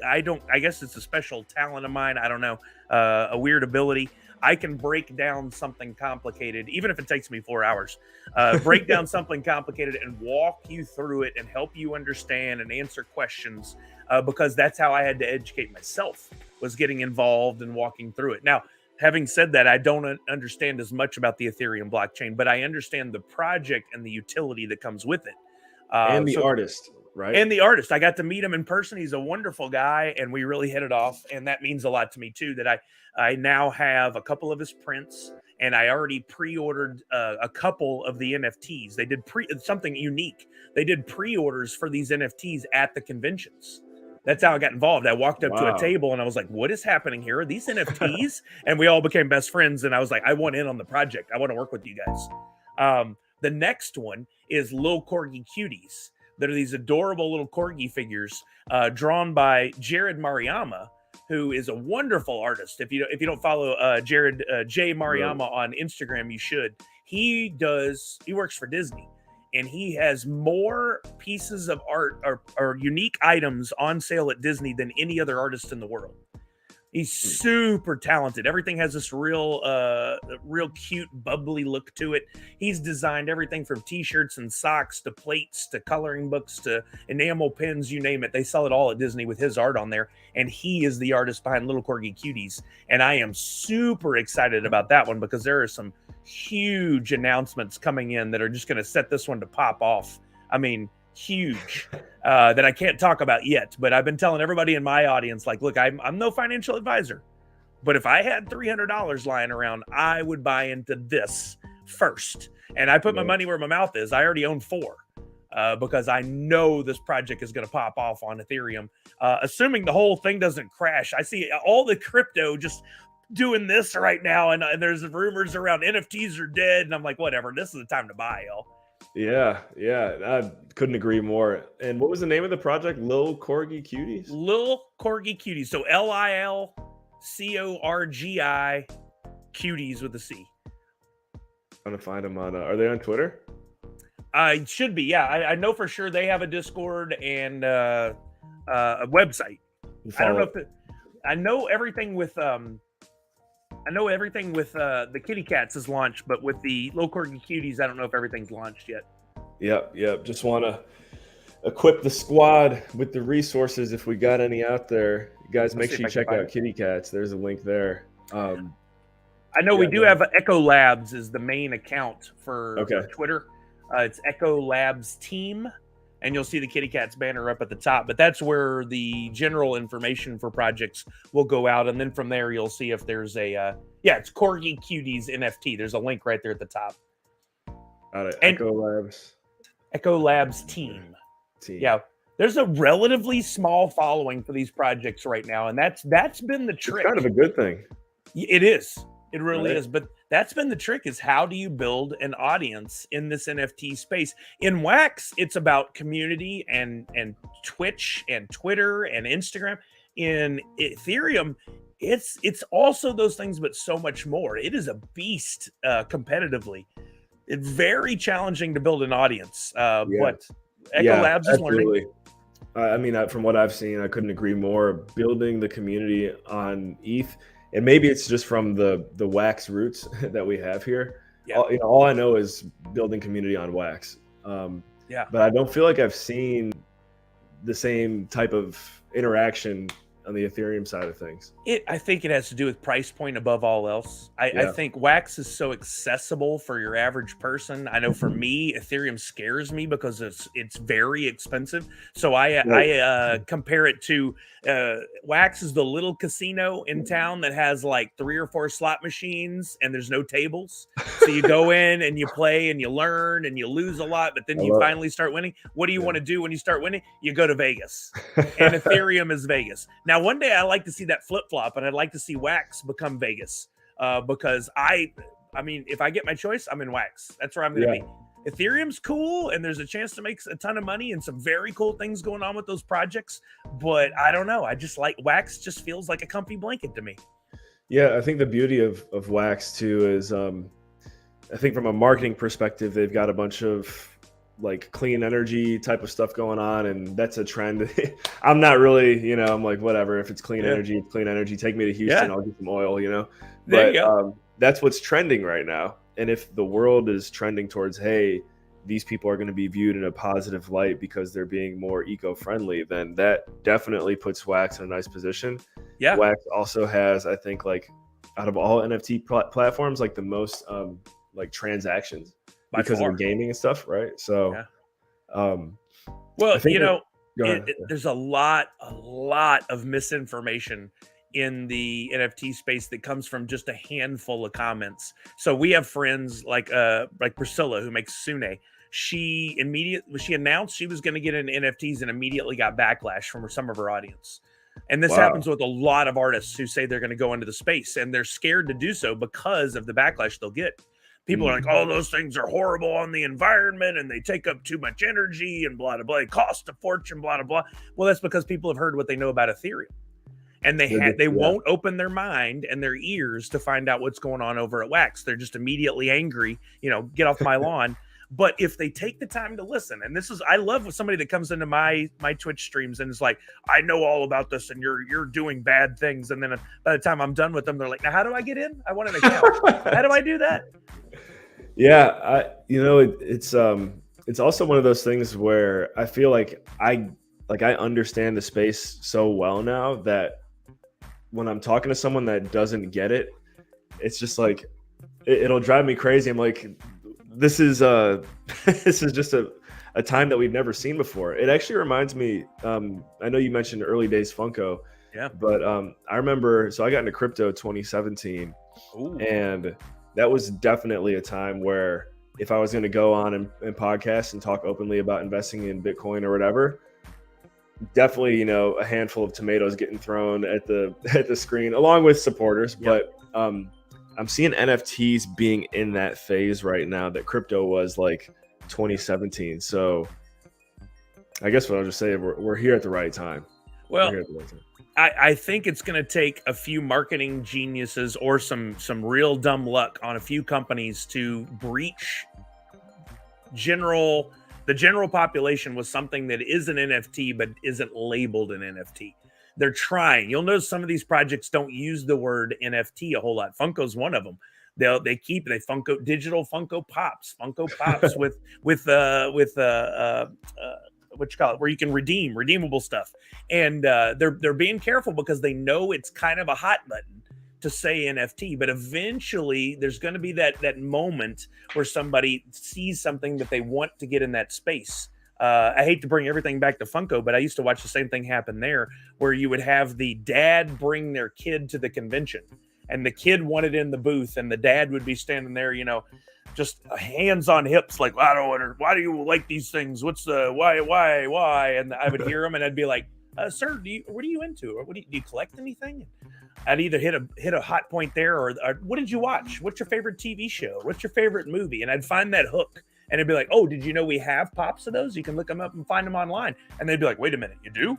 guess it's a special talent of mine. I don't know, a weird ability. I can break down something complicated, even if it takes me 4 hours, break down something complicated and walk you through it and help you understand and answer questions, because that's how I had to educate myself, was getting involved and walking through it. Now, having said that, I don't understand as much about the Ethereum blockchain, but I understand the project and the utility that comes with it. And the artist, right? And the artist. I got to meet him in person. He's a wonderful guy, and we really hit it off. And that means a lot to me, too, that I now have a couple of his prints, and I already pre-ordered a couple of the NFTs. They did something unique. They did pre-orders for these NFTs at the conventions. That's how I got involved. I walked up to a table and I was like, what is happening here? Are these NFTs? And we all became best friends. And I was like, I want in on the project. I want to work with you guys. The next one is Lil Corgi Cuties. That are these adorable little corgi figures drawn by Jared Mariyama, who is a wonderful artist. If you don't follow Jared J Mariyama on Instagram, you should. He works for Disney, and he has more pieces of art or unique items on sale at Disney than any other artist in the world. He's super talented. Everything has this real cute, bubbly look to it. He's designed everything from t-shirts and socks to plates to coloring books to enamel pins, you name it. They sell it all at Disney with his art on there. And he is the artist behind Little Corgi Cuties. And I am super excited about that one because there are some huge announcements coming in that are just going to set this one to pop off. I mean, huge, that I can't talk about yet, but I've been telling everybody in my audience, like, look, I'm no financial advisor, but if I had $300 lying around, I would buy into this first. And I put my money where my mouth is. I already own 4 because I know this project is going to pop off on Ethereum, assuming the whole thing doesn't crash. I see all the crypto just doing this right now, and there's rumors around NFTs are dead, and I'm like, whatever, this is the time to buy, y'all. Yeah, I couldn't agree more. And what was the name of the project? Lil Corgi Cuties? Lil Corgi Cuties. So LILCORGI Cuties with a C. Trying to find them on. Are they on Twitter? I should be. Yeah, I know for sure they have a Discord and a website. I don't know if I know everything with the kitty cats is launched, but with the Lil Corgi Cuties, I don't know if everything's launched yet. Yep. Just want to equip the squad with the resources if we got any out there. You guys, make sure you check out Kitty Cats. There's a link there. I know we do have Echolabs is the main account for Twitter. It's Echolabs Team, and you'll see the Kitty Cats banner up at the top. But that's where the general information for projects will go out, and then from there you'll see if there's it's Corgi Cuties NFT. There's a link right there at the top. Echolabs Team. Yeah, there's a relatively small following for these projects right now, and that's been the trick. It's kind of a good thing. It is. It really is. But that's been the trick, is how do you build an audience in this NFT space? In Wax, it's about community and Twitch and Twitter and Instagram. In Ethereum, it's also those things, but so much more. It is a beast competitively. It's very challenging to build an audience. But Echolabs is learning. I mean, from what I've seen, I couldn't agree more. Building the community on ETH. And maybe it's just from the Wax roots that we have here. Yeah. All I know is building community on Wax. But I don't feel like I've seen the same type of interaction on the Ethereum side of things. I think it has to do with price point above all else. I think Wax is so accessible for your average person. I know for me, Ethereum scares me because it's very expensive. So I compare it to Wax is the little casino in town that has like 3 or 4 slot machines and there's no tables. So you go in and you play and you learn and you lose a lot, but then you finally start winning. What do you want to do when you start winning? You go to Vegas. And Ethereum is Vegas. Now, one day I like to see that flip-flop, and I'd like to see Wax become Vegas because I mean, if I get my choice, I'm in Wax. That's where I'm going to be. Ethereum's cool, and there's a chance to make a ton of money and some very cool things going on with those projects. But I don't know. I just like Wax. Just feels like a comfy blanket to me. Yeah, I think the beauty of Wax too is, I think from a marketing perspective, they've got a bunch of like clean energy type of stuff going on, and that's a trend. I'm not really, I'm like, whatever. If it's clean Yeah. energy, it's clean energy. Take me to Houston, Yeah. I'll get some oil. There you But go. that's what's trending right now. And if the world is trending towards, hey, these people are going to be viewed in a positive light because they're being more eco-friendly, then that definitely puts Wax in a nice position. Yeah. Wax also has, I think, like out of all NFT platforms, like the most like transactions By because of far. the gaming and stuff, right? So, Yeah. I Well, think go ahead. there's a lot of misinformation in the NFT space that comes from just a handful of comments. So we have friends like Priscilla who makes Sune. She announced she was going to get into NFTs and immediately got backlash from some of her audience. And this Wow. happens with a lot of artists who say they're going to go into the space and they're scared to do so because of the backlash they'll get. People are like, oh, those things are horrible on the environment and they take up too much energy and blah, blah, blah. It costs a fortune, blah, blah, blah. Well, that's because people have heard what they know about Ethereum. And they won't open their mind and their ears to find out what's going on over at Wax. They're just immediately angry, get off my lawn. But if they take the time to listen, and I love with somebody that comes into my Twitch streams and is like, I know all about this and you're doing bad things. And then by the time I'm done with them, they're like, now how do I get in? I want an account. How do I do that? Yeah, it's also one of those things where I feel like I understand the space so well now that when I'm talking to someone that doesn't get it, it's just like it'll drive me crazy. I'm like, this is this is just a time that we've never seen before. It actually reminds me. I know you mentioned early days Funko, yeah, but I remember. So I got into crypto 2017, Ooh. and that was definitely a time where if I was going to go on and podcast and talk openly about investing in Bitcoin or whatever, definitely, a handful of tomatoes getting thrown at the screen along with supporters. Yep. But I'm seeing NFTs being in that phase right now that crypto was like 2017. So I guess what I'll just say, we're here at the right time. Well, I think it's going to take a few marketing geniuses or some real dumb luck on a few companies to breach the general population with something that is an NFT but isn't labeled an NFT. They're trying. You'll notice some of these projects don't use the word NFT a whole lot. Funko's one of them. They Funko digital Funko Pops with what you call it, where you can redeemable stuff. And they're being careful because they know it's kind of a hot button to say NFT, but eventually there's going to be that moment where somebody sees something that they want to get in that space. I hate to bring everything back to Funko, but I used to watch the same thing happen there, where you would have the dad bring their kid to the convention, and the kid wanted in the booth, and the dad would be standing there, just hands on hips, like, I don't want. Why do you like these things? What's the why? And I would hear him, and I'd be like, sir, what are you into? Or do you collect anything? I'd either hit a hot point there, or what did you watch? What's your favorite TV show? What's your favorite movie? And I'd find that hook. And it'd be like, oh, did you know we have pops of those? You can look them up and find them online. And they'd be like, wait a minute, you do?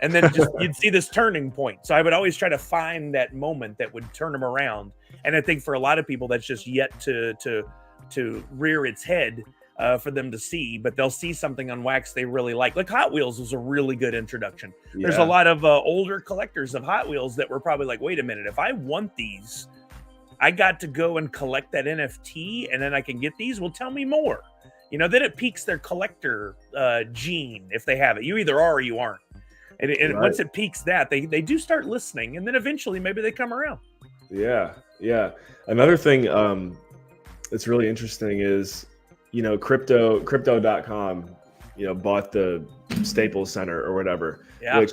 And then you'd see this turning point. So I would always try to find that moment that would turn them around. And I think for a lot of people, that's just yet to rear its head for them to see. But they'll see something on Wax they really like. Like Hot Wheels was a really good introduction. Yeah. There's a lot of older collectors of Hot Wheels that were probably like, wait a minute, if I want these, I got to go and collect that NFT and then I can get these. Well, tell me more. Then it piques their collector gene if they have it. You either are or you aren't. And right. Once it piques that, they do start listening, and then eventually maybe they come around. Yeah. Another thing that's really interesting is, crypto.com, bought the Staples Center or whatever. Yeah. Which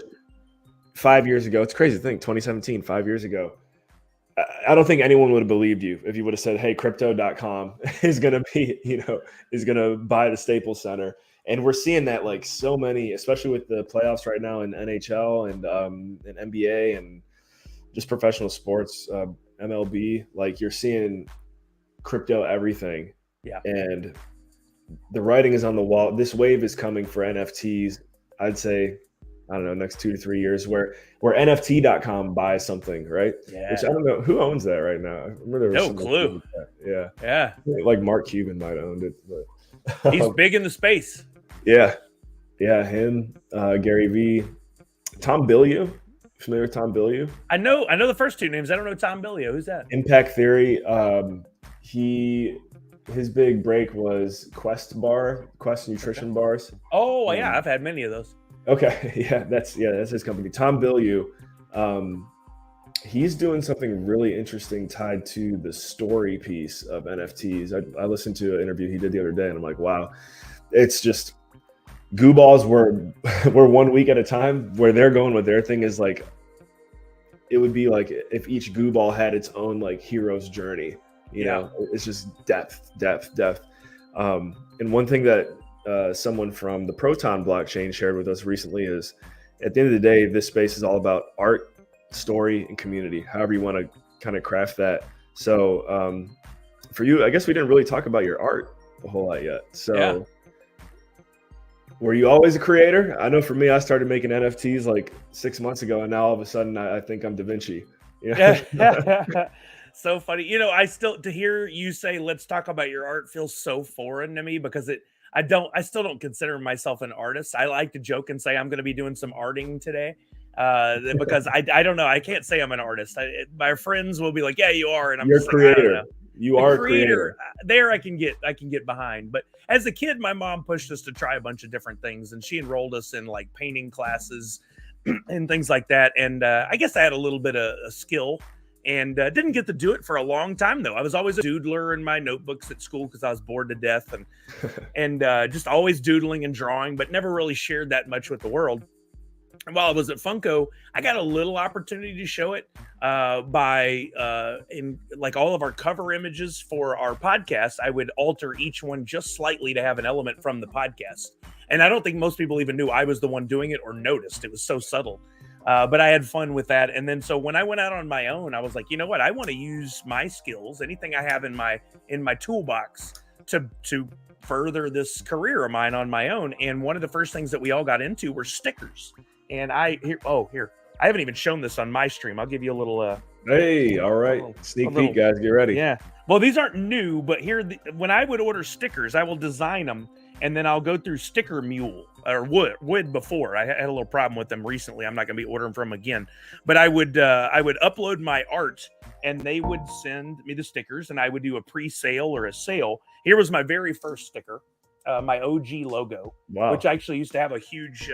5 years ago, it's crazy to think, 2017, 5 years ago, I don't think anyone would have believed you if you would have said, hey, crypto.com is going to be, is going to buy the Staples Center. And we're seeing that like so many, especially with the playoffs right now in NHL and NBA and just professional sports, MLB, like you're seeing crypto everything. Yeah. And the writing is on the wall. This wave is coming for NFTs. I'd say I don't know, next 2 to 3 years where NFT.com buys something, right? Yeah. Which I don't know who owns that right now. I remember there was No some clue. like that. Yeah. Yeah. Like Mark Cuban might have owned it. But He's big in the space. yeah. Yeah, him, Gary Vee, Tom Bilyeu. Familiar with Tom Bilyeu? I know the first two names. I don't know Tom Bilyeu. Who's that? Impact Theory. His big break was Quest nutrition bars. Oh yeah, I've had many of those. Okay, yeah, that's his company. Tom Bilyeu. He's doing something really interesting tied to the story piece of NFTs. I listened to an interview he did the other day, and I'm like, wow, it's just GooBalls were 1 week at a time. Where they're going with their thing is like, it would be like if each GooBall had its own like hero's journey. You know, it's just depth. And one thing that someone from the Proton blockchain shared with us recently is, at the end of the day, this space is all about art, story, and community, however you want to kind of craft that. So for you, I guess we didn't really talk about your art a whole lot yet. So were you always a creator? I know for me, I started making NFTs like 6 months ago, and now all of a sudden I think I'm Da Vinci. You know? Yeah. So funny. You know, to hear you say, let's talk about your art feels so foreign to me, because I still don't consider myself an artist. I like to joke and say I'm going to be doing some arting today. Because I don't know. I can't say I'm an artist. My friends will be like, yeah, you are. And I'm You're just a creator. like, I don't know. You are a creator. There I can get behind. But as a kid, my mom pushed us to try a bunch of different things, and she enrolled us in like painting classes and things like that. And I guess I had a little bit of a skill, and didn't get to do it for a long time though. I was always a doodler in my notebooks at school because I was bored to death, and just always doodling and drawing, but never really shared that much with the world. And while I was at Funko, I got a little opportunity to show it in like all of our cover images for our podcast. I would alter each one just slightly to have an element from the podcast. And I don't think most people even knew I was the one doing it or noticed. It was so subtle. But I had fun with that. And then so when I went out on my own, I was like, you know what? I want to use my skills, anything I have in my toolbox to further this career of mine on my own. And one of the first things that we all got into were stickers. And I haven't even shown this on my stream. I'll give you a little hey, all right. Sneak peek, guys. Get ready. Yeah. Well, these aren't new, but when I would order stickers, I will design them, and then I'll go through Sticker Mule or Wood before. I had a little problem with them recently. I'm not going to be ordering from them again. But I would upload my art, and they would send me the stickers, and I would do a pre-sale or a sale. Here was my very first sticker. My OG logo, which I actually used to have a huge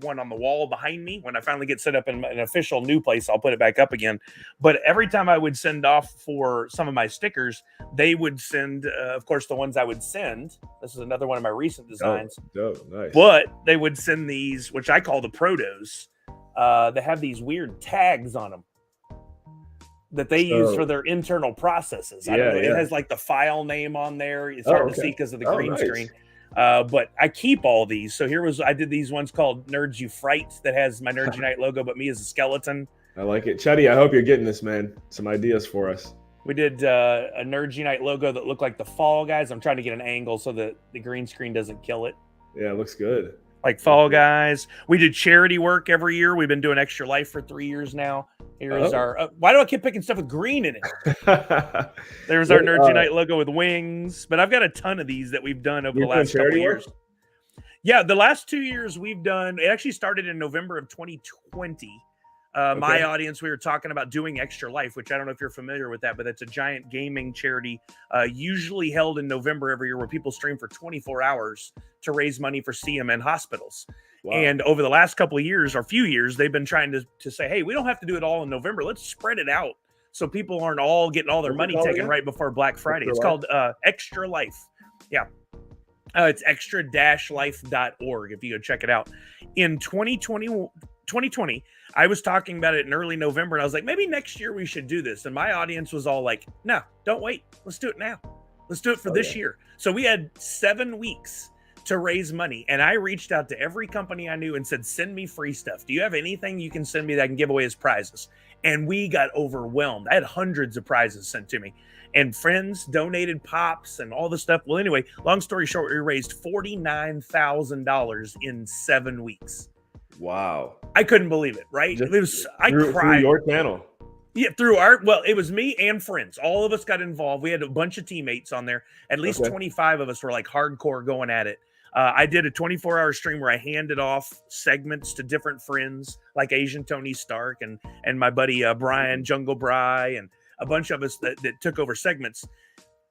one on the wall behind me. When I finally get set up in an official new place, I'll put it back up again. But every time I would send off for some of my stickers, they would send, of course, the ones I would send. This is another one of my recent designs. Nice. But they would send these, which I call the protos. They have these weird tags on them that they use for their internal processes. I don't know. It has like the file name on there. It's hard to see because of the green screen. But I keep all these. So I did these ones called Nerds You Fright that has my Nerds Unite logo, but me as a skeleton. I like it. Chetty, I hope you're getting this, man. Some ideas for us. We did a Nerds Unite logo that looked like the Fall Guys. I'm trying to get an angle so that the green screen doesn't kill it. Yeah, it looks good. Like Fall Guys. We did charity work every year. We've been doing Extra Life for 3 years now. Here's our. Why do I keep picking stuff with green in it? There's our Nerds Unite logo with wings. But I've got a ton of these that we've done over the last couple of years. Yeah, the last 2 years we've done. It actually started in November of 2020. My audience, we were talking about doing Extra Life, which I don't know if you're familiar with that, but it's a giant gaming charity, usually held in November every year, where people stream for 24 hours to raise money for CMN hospitals. Wow. And over the last couple of years or few years, they've been trying to say, hey, we don't have to do it all in November. Let's spread it out so people aren't all getting all their money taken right before Black Friday. It's called Extra Life. Yeah. It's extra-life.org if you go check it out. In 2020, I was talking about it in early November, and I was like, maybe next year we should do this. And my audience was all like, no, don't wait. Let's do it now. Let's do it for this year. So we had 7 weeks to raise money. And I reached out to every company I knew and said, send me free stuff. Do you have anything you can send me that I can give away as prizes? And we got overwhelmed. I had hundreds of prizes sent to me. And friends donated pops and all this stuff. Well, anyway, long story short, we raised $49,000 in 7 weeks. Wow. I couldn't believe it, right? Just It was, I through cried. your channel. Yeah, it was me and friends. All of us got involved. We had a bunch of teammates on there. At least 25 of us were like hardcore going at it. I did a 24-hour stream where I handed off segments to different friends, like Asian Tony Stark and my buddy Brian Jungle Bry, and a bunch of us that took over segments.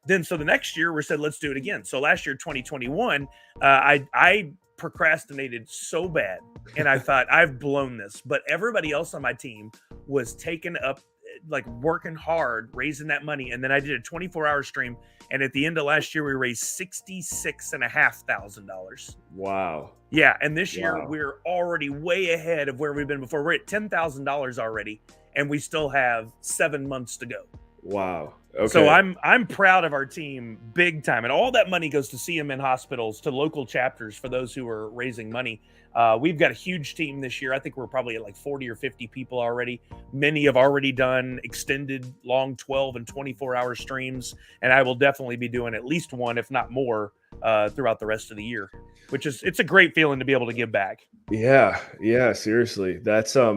Then, so the next year we said, let's do it again. So last year, 2021, I procrastinated so bad, and I thought I've blown this. But everybody else on my team was taking up, like working hard, raising that money. And then I did a 24-hour stream, and at the end of last year, we raised $66,500. Wow. Yeah, and this year we're already way ahead of where we've been before. We're at $10,000 already, and we still have 7 months to go. Wow. Okay. So I'm proud of our team big time, and all that money goes to CMN hospitals, to local chapters for those who are raising money. We've got a huge team this year. I think we're probably at like 40 or 50 people already. Many have already done extended long 12 and 24-hour streams, and I will definitely be doing at least one, if not more, throughout the rest of the year, which is, it's a great feeling to be able to give back. Yeah, seriously. That's I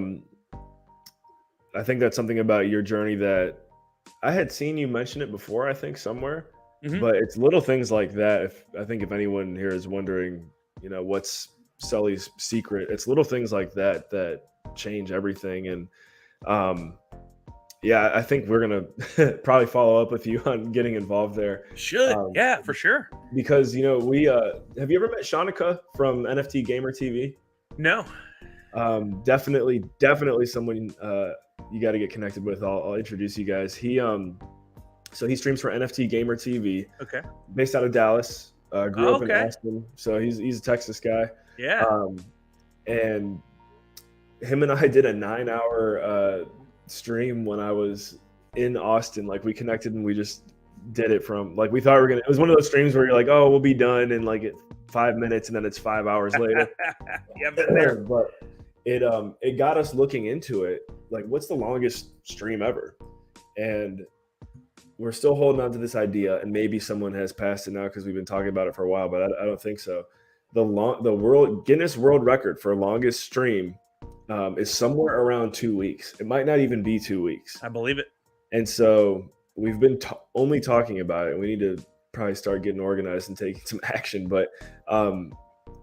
think that's something about your journey that I had seen you mention it before, I think somewhere, but it's little things like that. I think if anyone here is wondering, what's Sully's secret, it's little things like that that change everything. And I think we're gonna probably follow up with you on getting involved there. Should yeah, for sure. Because we have you ever met Shanika from NFT Gamer TV? No. Definitely someone you got to get connected with. I'll introduce you guys. So he streams for NFT Gamer TV. Okay. Based out of Dallas. Grew up in Austin. So he's a Texas guy. Yeah. And him and I did a 9-hour stream when I was in Austin. Like, we connected and we just did it from, like, we thought we were gonna. It was one of those streams where you're like, oh, we'll be done in like 5 minutes, and then it's 5 hours later. Yeah, been there. But it got us looking into it. Like, what's the longest stream ever? And we're still holding on to this idea, and maybe someone has passed it now because we've been talking about it for a while, but I don't think so. The Guinness World Record for longest stream is somewhere around 2 weeks. It might not even be 2 weeks. I believe it. And so we've been only talking about it. We need to probably start getting organized and taking some action, but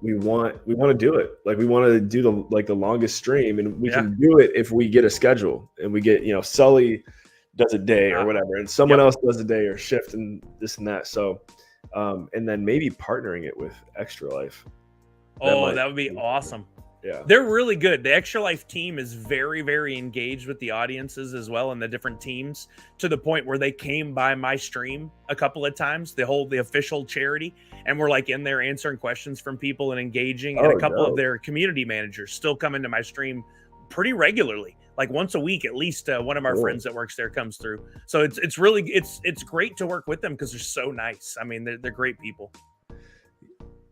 we want to do it. Like, we want to do the longest stream, and we can do it if we get a schedule and we get, Sully does a day or whatever, and someone else does a day or shift and this and that. So, and then maybe partnering it with Extra Life. That would be awesome. Yeah. They're really good. The Extra Life team is very, very engaged with the audiences as well, and the different teams, to the point where they came by my stream a couple of times. They hold the official charity, and we're like in there answering questions from people and engaging. And a couple of their community managers still come into my stream pretty regularly, like once a week at least. One of our friends that works there comes through. So it's really it's great to work with them because they're so nice. I mean, they're great people.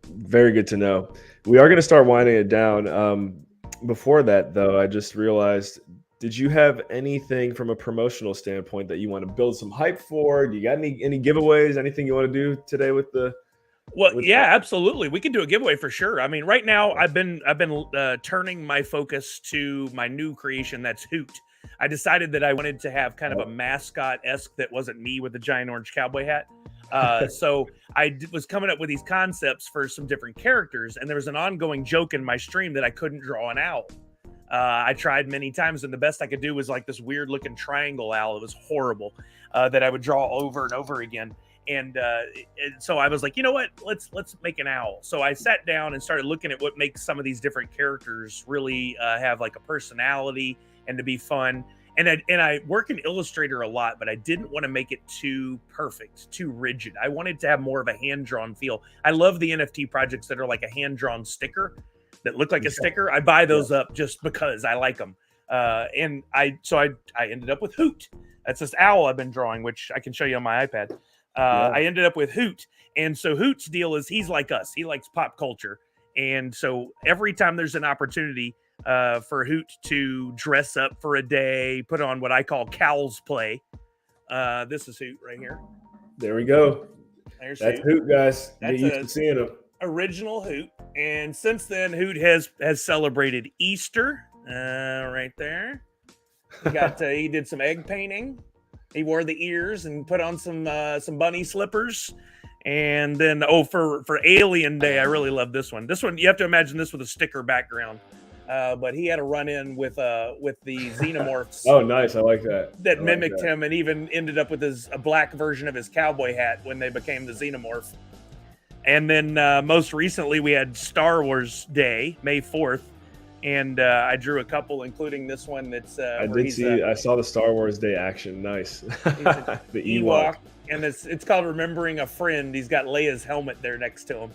Very good to know. We are going to start winding it down. Before that, though, I just realized, did you have anything from a promotional standpoint that you want to build some hype for? Do you got any giveaways, anything you want to do today with the... Absolutely. We can do a giveaway for sure. I mean, right now I've been turning my focus to my new creation. That's Hoot. I decided that I wanted to have kind of a mascot-esque that wasn't me with a giant orange cowboy hat. So I was coming up with these concepts for some different characters, and there was an ongoing joke in my stream that I couldn't draw an owl. I tried many times, and the best I could do was like this weird looking triangle owl. It was horrible, that I would draw over and over again. And so I was like, you know what, let's make an owl. So I sat down and started looking at what makes some of these different characters really have like a personality and to be fun. And I work in Illustrator a lot, but I didn't want to make it too perfect, too rigid. I wanted to have more of a hand-drawn feel. I love the NFT projects that are like a hand-drawn sticker that look like a sticker. I buy those up just because I like them. And I ended up with Hoot. That's this owl I've been drawing, which I can show you on my iPad. I ended up with Hoot. And so Hoot's deal is he's like us. He likes pop culture. And so every time there's an opportunity for Hoot to dress up for a day, put on what I call Cowl's Play. This is Hoot right here. There we go. There's That's Hoot, guys. Get used to seeing him. original Hoot, and since then Hoot has celebrated Easter. Right there, he did some egg painting. He wore the ears and put on some bunny slippers. And then for Alien Day, I really love this one. This one you have to imagine this with a sticker background. But he had a run-in with the xenomorphs. Oh, nice! I like that. That mimicked him, and even ended up with a black version of his cowboy hat when they became the xenomorph. And then most recently, we had Star Wars Day, May 4th, and I drew a couple, including this one. That's I saw the Star Wars Day action. Nice. The Ewok, and it's called Remembering a Friend. He's got Leia's helmet there next to him.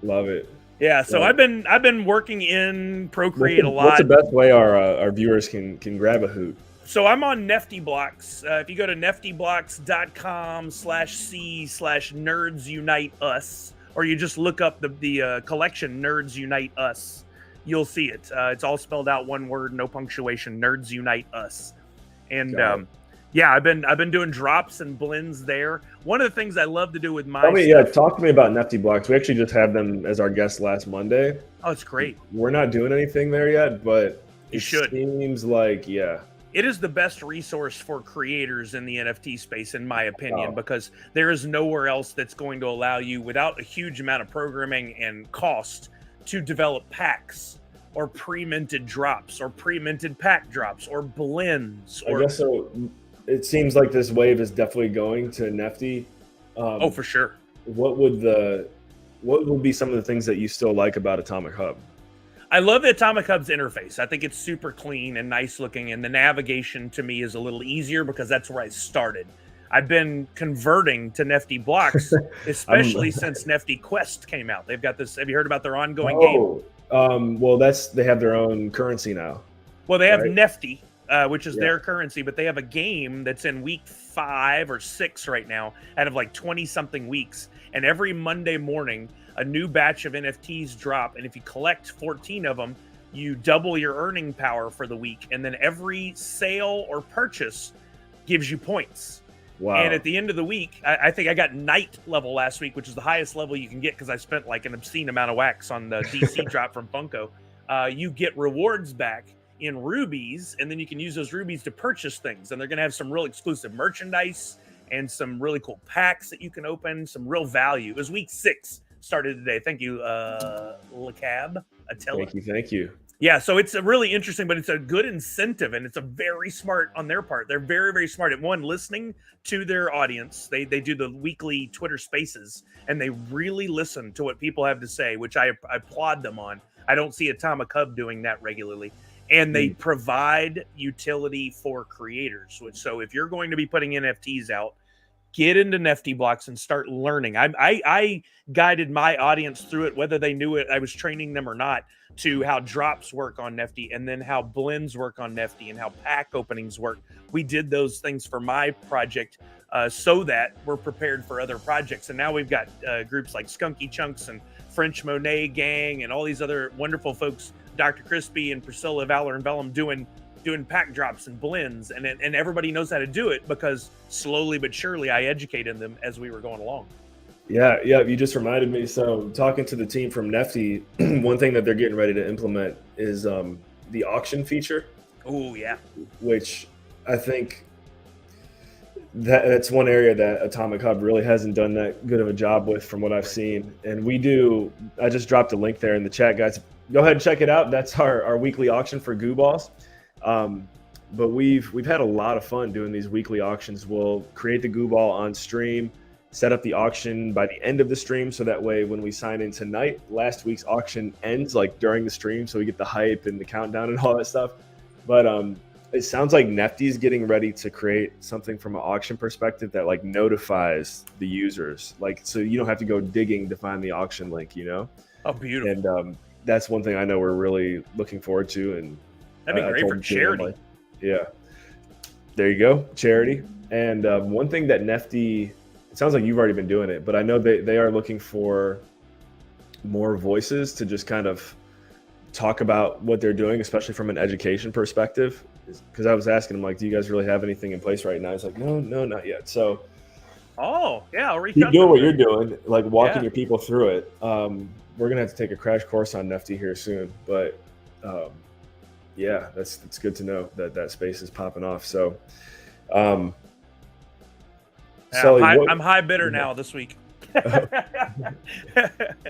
Love it. Yeah, so I've been working in Procreate a lot. What's the best way our viewers can grab a Hoot? So I'm on Nefty Blocks. If you go to neftyblocks.com/c/NerdsUniteUs, or you just look up the collection Nerds Unite Us, you'll see it. It's all spelled out one word, no punctuation. Nerds Unite Us, and yeah, I've been doing drops and blends there. One of the things I love to do with my talk to me about Nefty Blocks. We actually just had them as our guest last Monday. Oh, it's great. We're not doing anything there yet, but you should. Seems like it is the best resource for creators in the NFT space, in my opinion, because there is nowhere else that's going to allow you, without a huge amount of programming and cost, to develop packs or pre-minted drops or pre-minted pack drops or blends. I guess so. It seems like this wave is definitely going to Nefty. Oh, for sure. What would be some of the things that you still like about Atomic Hub? I love the Atomic Hub's interface. I think it's super clean and nice looking, and the navigation to me is a little easier because that's where I started. I've been converting to Nefty Blocks, especially since Nefty Quest came out. They've got this. Have you heard about their ongoing game? Well, they have their own currency now. Well, they have Nefty, which is their currency, but they have a game that's in week 5 or 6 right now, out of like 20-something weeks. And every Monday morning, a new batch of NFTs drop. And if you collect 14 of them, you double your earning power for the week. And then every sale or purchase gives you points. Wow. And at the end of the week, I think I got Knight level last week, which is the highest level you can get because I spent like an obscene amount of wax on the DC drop from Funko. You get rewards back in rubies, and then you can use those rubies to purchase things. And they're going to have some real exclusive merchandise and some really cool packs that you can open, some real value. It was week 6, started today. Thank you, Lecab, Attila. Thank you. Yeah, so it's a really interesting, but it's a good incentive, and it's a very smart on their part. They're very, very smart at listening to their audience. They do the weekly Twitter Spaces, and they really listen to what people have to say, which I applaud them on. I don't see Atomic Hub doing that regularly. And they provide utility for creators. So if you're going to be putting NFTs out, get into Nefty Blocks and start learning. I guided my audience through it, whether they knew it, I was training them or not, to how drops work on Nefty, and then how blends work on Nefty, and how pack openings work. We did those things for my project so that we're prepared for other projects. And now we've got groups like Skunky Chunks and French Monet Gang and all these other wonderful folks, Dr. Crispy and Priscilla Valor and Vellum, doing pack drops and blends, and everybody knows how to do it because slowly but surely I educated them as we were going along. Yeah, you just reminded me. So talking to the team from Nefty, one thing that they're getting ready to implement is the auction feature. Oh yeah, which I think that's one area that Atomic Hub really hasn't done that good of a job with, from what I've seen. And we do. I just dropped a link there in the chat, guys. Go ahead and check it out. That's our weekly auction for GooBalls. But we've had a lot of fun doing these weekly auctions. We'll create the GooBall on stream, set up the auction by the end of the stream, so that way when we sign in tonight, last week's auction ends like during the stream, so we get the hype and the countdown and all that stuff. But it sounds like Nefty's getting ready to create something from an auction perspective that like notifies the users, like, so you don't have to go digging to find the auction link, you know? Oh, beautiful. And that's one thing I know we're really looking forward to. And that'd be great for charity. Like, yeah, there you go, charity. And one thing that Nefty, it sounds like you've already been doing it, but I know they are looking for more voices to just kind of talk about what they're doing, especially from an education perspective. Because I was asking them, like, do you guys really have anything in place right now? He's like, no, not yet. So Oh, yeah, I'll reach Keep out doing to what them. you're doing, like walking Yeah. your people through it. We're gonna have to take a crash course on NFT here soon, but yeah, that's good to know that space is popping off. So, um, Yeah, Sully, what? I'm high bidder now this week.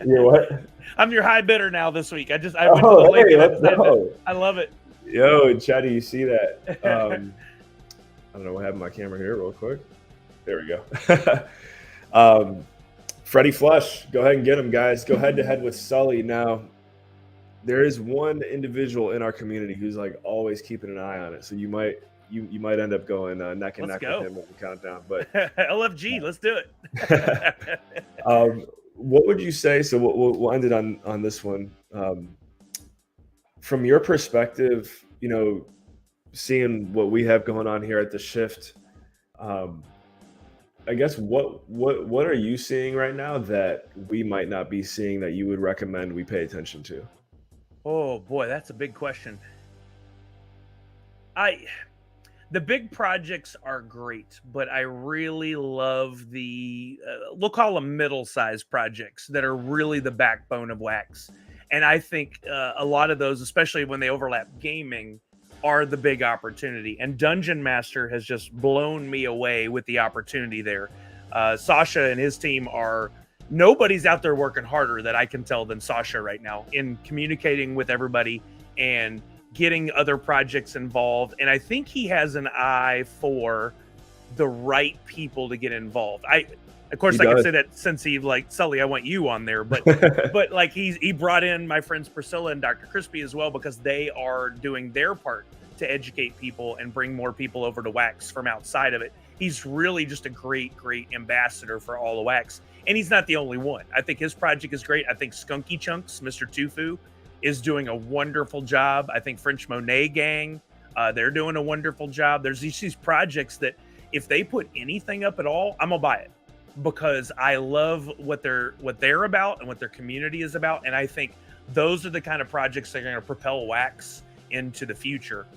You're what? I'm your high bidder now this week. I went to Oh, the link hey, and I let's just had to, go. I love it. Yo, Chatty, you see that? I don't know what happened to my camera here real quick. There we go. Freddie Flush, go ahead and get him, guys. Go head to head with Sully. Now, there is one individual in our community who's like always keeping an eye on it. So you might end up going neck and neck with him when we count down. But LFG, let's do it. What would you say? So we'll end it on this one. From your perspective, you know, seeing what we have going on here at the Shift, I guess what are you seeing right now that we might not be seeing that you would recommend we pay attention to? Oh boy, that's a big question. The big projects are great, but I really love the we'll call them middle-sized projects that are really the backbone of Wax. And I think a lot of those, especially when they overlap gaming, are the big opportunity. And Dungeon Master has just blown me away with the opportunity there. Sasha and his team nobody's out there working harder that I can tell than Sasha right now in communicating with everybody and getting other projects involved. And I think he has an eye for the right people to get involved. Of course, I can say that since he like Sully, I want you on there, but but like he brought in my friends Priscilla and Dr. Crispy as well, because they are doing their part to educate people and bring more people over to Wax from outside of it. He's really just a great ambassador for all of Wax. And he's not the only one. I think his project is great. I think Skunky Chunks, Mr. Tofu, is doing a wonderful job. I think French Monet Gang, they're doing a wonderful job. There's these projects that if they put anything up at all, I'm gonna buy it, because I love what they're about and what their community is about. And I think those are the kind of projects that are going to propel Wax into the future.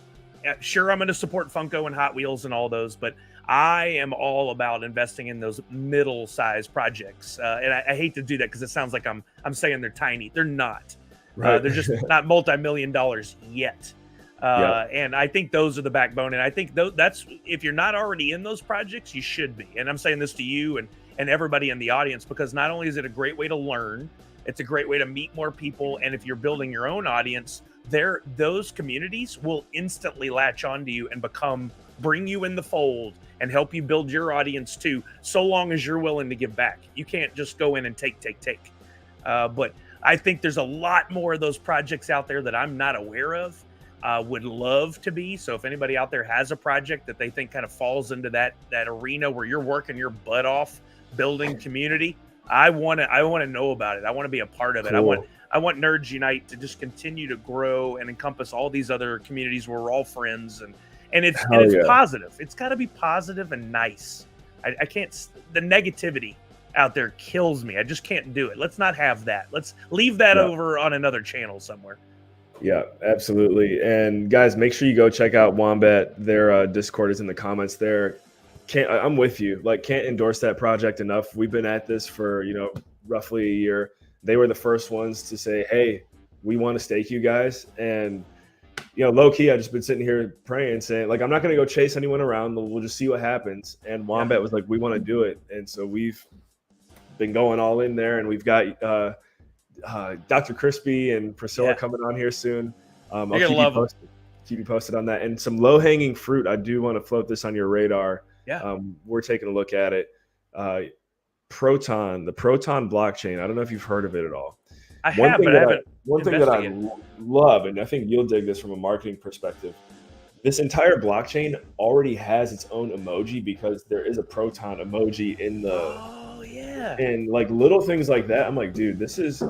Sure, I'm going to support Funko and Hot Wheels and all those, but I am all about investing in those middle-sized projects. And I hate to do that because it sounds like I'm saying they're tiny. They're not. Right. They're just not multi-million dollars yet. And I think those are the backbone. And I think that's, if you're not already in those projects, you should be. And I'm saying this to you and everybody in the audience, because not only is it a great way to learn, it's a great way to meet more people. And if you're building your own audience, those communities will instantly latch onto you and bring you in the fold and help you build your audience too, so long as you're willing to give back. You can't just go in and take. But I think there's a lot more of those projects out there that I'm not aware of. Would love to be. So if anybody out there has a project that they think kind of falls into that arena where you're working your butt off building community, I want to know about it. I want to be a part of it. Cool. I want Nerds Unite to just continue to grow and encompass all these other communities where we're all friends, and it's positive. It's got to be positive and nice. I can't. The negativity out there kills me. I just can't do it. Let's not have that. Let's leave that over on another channel somewhere. Yeah, absolutely. And guys, make sure you go check out Wombat. Their Discord is in the comments there. I'm with you. Like, can't endorse that project enough. We've been at this for, roughly a year. They were the first ones to say, hey, we want to stake you guys. And, low key, I've just been sitting here praying, saying, like, I'm not going to go chase anyone around. We'll just see what happens. And Wombat was like, we want to do it. And so we've been going all in there, and we've got Dr. Crispy and Priscilla coming on here soon. I'll keep you posted on that. And some low-hanging fruit, I do want to float this on your radar. We're taking a look at it. The Proton blockchain. I don't know if you've heard of it at all. I have, but I haven't. One thing that I love, and I think you'll dig this from a marketing perspective, this entire blockchain already has its own emoji because there is a Proton emoji in the and like little things like that. I'm like, dude, this is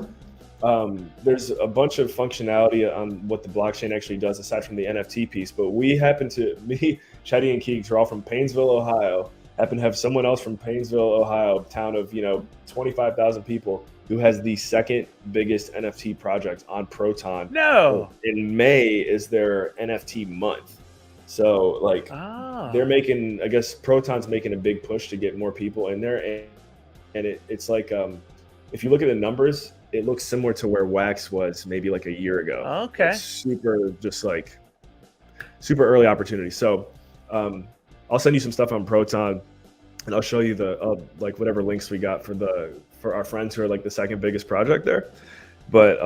there's a bunch of functionality on what the blockchain actually does aside from the NFT piece. But me, Chetty, and Keeks are all from Painesville, Ohio. Happen to have someone else from Painesville, Ohio, town of 25,000 people, who has the second biggest NFT project on Proton. No. In May is their NFT month. So like they're Oh. making, I guess Proton's making a big push to get more people in there, and it's like if you look at the numbers, it looks similar to where Wax was maybe like a year ago. Like Okay. super, just like super early opportunity. So I'll send you some stuff on Proton, and I'll show you the like whatever links we got for our friends who are like the second biggest project there. But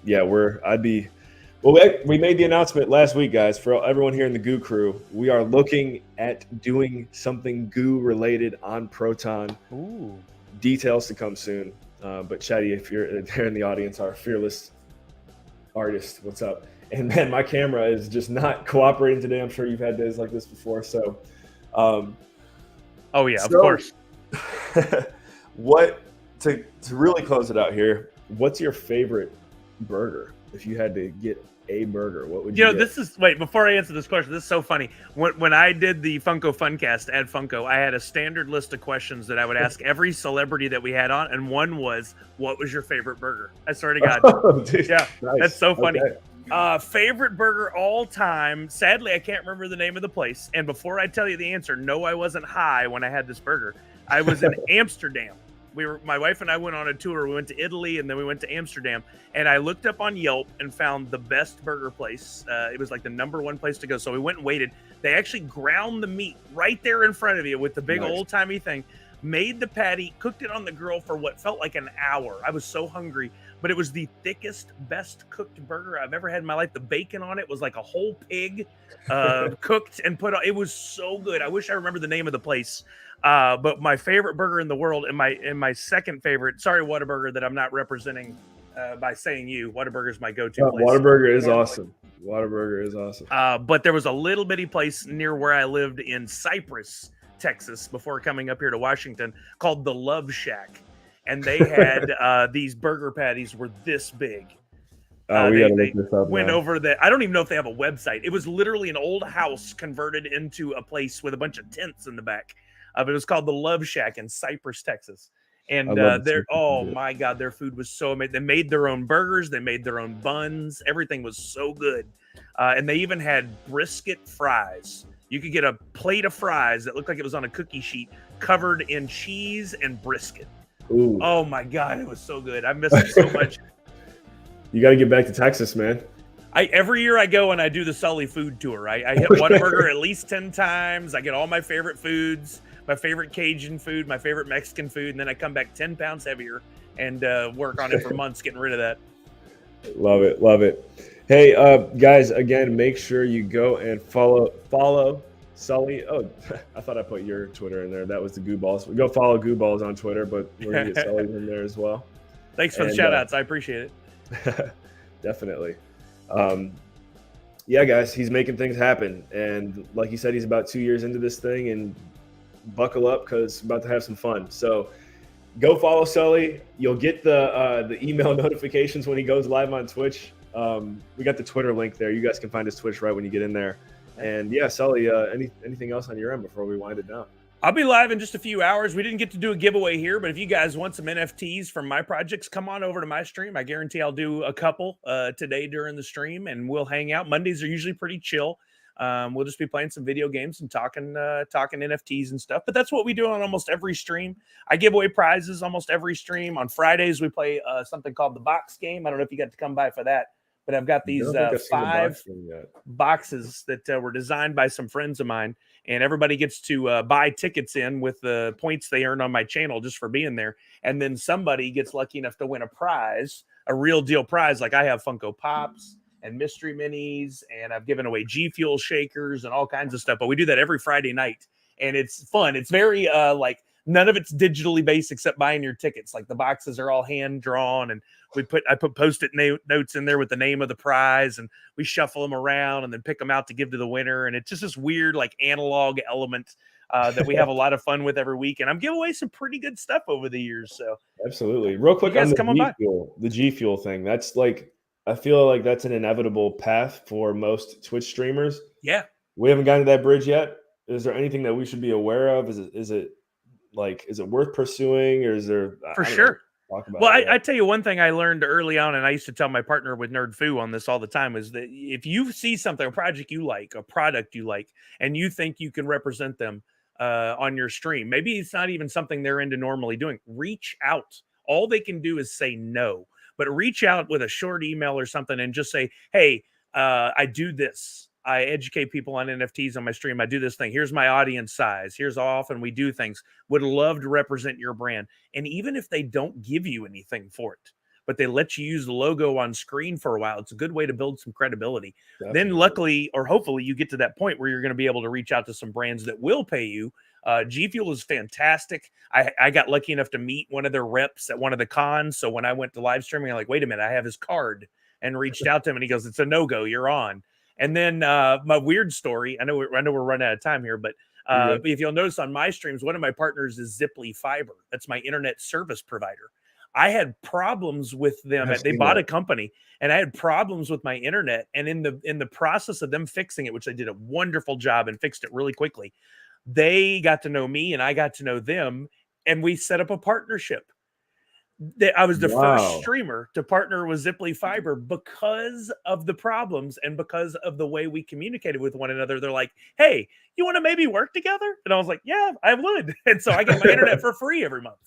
yeah, we made the announcement last week, guys. For everyone here in the Goo crew, we are looking at doing something Goo related on Proton. Ooh. Details to come soon. But Chatty, if you're there in the audience, our fearless artist, what's up? And man, my camera is just not cooperating today. I'm sure you've had days like this before. So, oh yeah, of course. What to really close it out here? What's your favorite burger? If you had to get a burger, what would you get? This is before I answer this question, this is so funny. When I did the Funko Funcast at Funko, I had a standard list of questions that I would ask every celebrity that we had on, and one was, what was your favorite burger? I swear to God. Oh, dude, yeah, nice. That's so funny. Okay. Favorite burger all time. Sadly, I can't remember the name of the place. And before I tell you the answer, no, I wasn't high when I had this burger. I was in Amsterdam. My wife and I went on a tour. We went to Italy and then we went to Amsterdam. And I looked up on Yelp and found the best burger place. It was like the #1 place to go. So we went and waited. They actually ground the meat right there in front of you with the big old timey thing. Made the patty, cooked it on the grill for what felt like an hour. I was so hungry, but it was the thickest, best cooked burger I've ever had in my life. The bacon on it was like a whole pig cooked and put on. It was so good. I wish I remember the name of the place. But my favorite burger in the world, and my second favorite, sorry, Whataburger, that I'm not representing by saying you. Whataburger is my go-to place. Whataburger is awesome. Whataburger is awesome. But there was a little bitty place near where I lived in Cypress, Texas, before coming up here to Washington, called the Love Shack. And they had these burger patties were this big. We gotta look this up went now. over I don't even know if they have a website. It was literally an old house converted into a place with a bunch of tents in the back. But it was called the Love Shack in Cypress, Texas. And my God, their food was so amazing. They made their own burgers. They made their own buns. Everything was so good. And they even had brisket fries. You could get a plate of fries that looked like it was on a cookie sheet covered in cheese and brisket. Ooh. Oh my God, it was so good. I miss it so much. You got to get back to Texas, man. Every year I go and I do the Sully food tour. I hit Whataburger at least 10 times. I get all my favorite foods, my favorite Cajun food, my favorite Mexican food, and then I come back 10 pounds heavier and work on it for months getting rid of that. Love it. Love it. Hey, guys, again, make sure you go and follow Sully. Oh, I thought I put your Twitter in there. That was the GooBalls. Go follow GooBalls on Twitter, but we're going to get Sully in there as well. Thanks for the shout-outs. I appreciate it. Definitely. Yeah, guys, he's making things happen. And like you said, he's about 2 years into this thing, and buckle up because about to have some fun. So go follow Sully. You'll get the email notifications when he goes live on Twitch. We got the Twitter link there. You guys can find his Twitch right when you get in there. And yeah, Sully, anything else on your end before we wind it down? I'll be live in just a few hours. We didn't get to do a giveaway here, but if you guys want some NFTs from my projects, come on over to my stream. I guarantee I'll do a couple today during the stream, and we'll hang out. Mondays are usually pretty chill. We'll just be playing some video games and talking NFTs and stuff. But that's what we do on almost every stream. I give away prizes almost every stream. On Fridays, we play something called the box game. I don't know if you got to come by for that, but I've got these 5 boxes that were designed by some friends of mine, and everybody gets to buy tickets in with the points they earn on my channel just for being there. And then somebody gets lucky enough to win a prize, a real deal prize. Like I have Funko Pops and mystery minis, and I've given away G Fuel shakers and all kinds of stuff. But we do that every Friday night, and it's fun. It's very like none of it's digitally based except buying your tickets. Like the boxes are all hand drawn, and I put Post-it notes in there with the name of the prize, and we shuffle them around and then pick them out to give to the winner. And it's just this weird like analog element that we have a lot of fun with every week. And I'm giving away some pretty good stuff over the years. So absolutely, real quick on the G Fuel thing. That's like, I feel like that's an inevitable path for most Twitch streamers. Yeah, we haven't gotten to that bridge yet. Is there anything that we should be aware of? Is it worth pursuing, or is there for sure? talk about Well, it. I tell you one thing I learned early on, and I used to tell my partner with Nerd Foo on this all the time, is that if you see something, a project you like, a product you like, and you think you can represent them on your stream, maybe it's not even something they're into normally doing, reach out. All they can do is say no, but reach out with a short email or something and just say, hey, I do this. I educate people on NFTs on my stream. I do this thing. Here's my audience size. Here's how often we do things. Would love to represent your brand. And even if they don't give you anything for it, but they let you use the logo on screen for a while, it's a good way to build some credibility. Definitely. Then luckily, or hopefully you get to that point where you're going to be able to reach out to some brands that will pay you. G Fuel is fantastic. I got lucky enough to meet one of their reps at one of the cons. So when I went to live streaming, I'm like, wait a minute, I have his card, and reached out to him, and he goes, it's a no-go, you're on. And then my weird story, I know we're running out of time here, but if you'll notice on my streams, one of my partners is Ziply Fiber. That's my internet service provider. I had problems with them. They bought a company, and I had problems with my internet. And in the process of them fixing it, which they did a wonderful job and fixed it really quickly, they got to know me and I got to know them, and we set up a partnership. I was the first streamer to partner with Ziply Fiber because of the problems and because of the way we communicated with one another. They're like, hey, you want to maybe work together? And I was like, yeah, I would. And so I get my internet for free every month.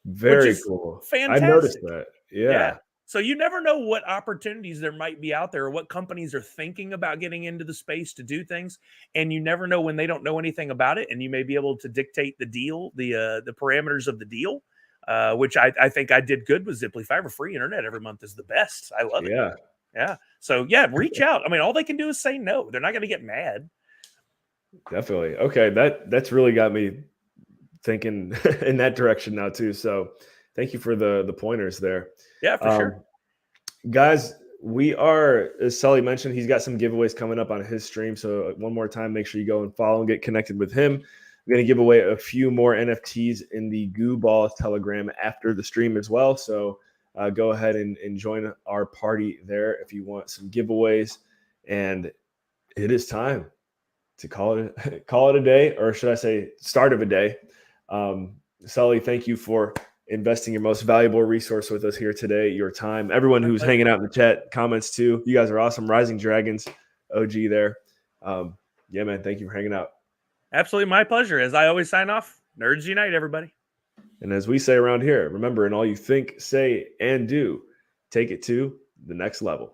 Very cool. Fantastic. I noticed that. Yeah. So you never know what opportunities there might be out there or what companies are thinking about getting into the space to do things. And you never know when they don't know anything about it. And you may be able to dictate the deal, the parameters of the deal. Which I think I did good with Ziply Fiber. Free internet every month is the best. I love it. Yeah. So reach out. I mean, all they can do is say no. They're not going to get mad. Definitely. Okay, that's really got me thinking in that direction now too. So thank you for the pointers there. Yeah, for sure. Guys, we are, as Sully mentioned, he's got some giveaways coming up on his stream. So one more time, make sure you go and follow and get connected with him. We're going to give away a few more NFTs in the GooBalls Telegram after the stream as well. So go ahead and join our party there if you want some giveaways. And it is time to call it a day, or should I say start of a day. Sully, thank you for investing your most valuable resource with us here today, your time. Everyone who's hanging out in the chat, comments too. You guys are awesome. Rising Dragons, OG there. Yeah, man, thank you for hanging out. Absolutely my pleasure. As I always sign off, nerds unite, everybody. And as we say around here, remember, in all you think, say, and do, take it to the next level.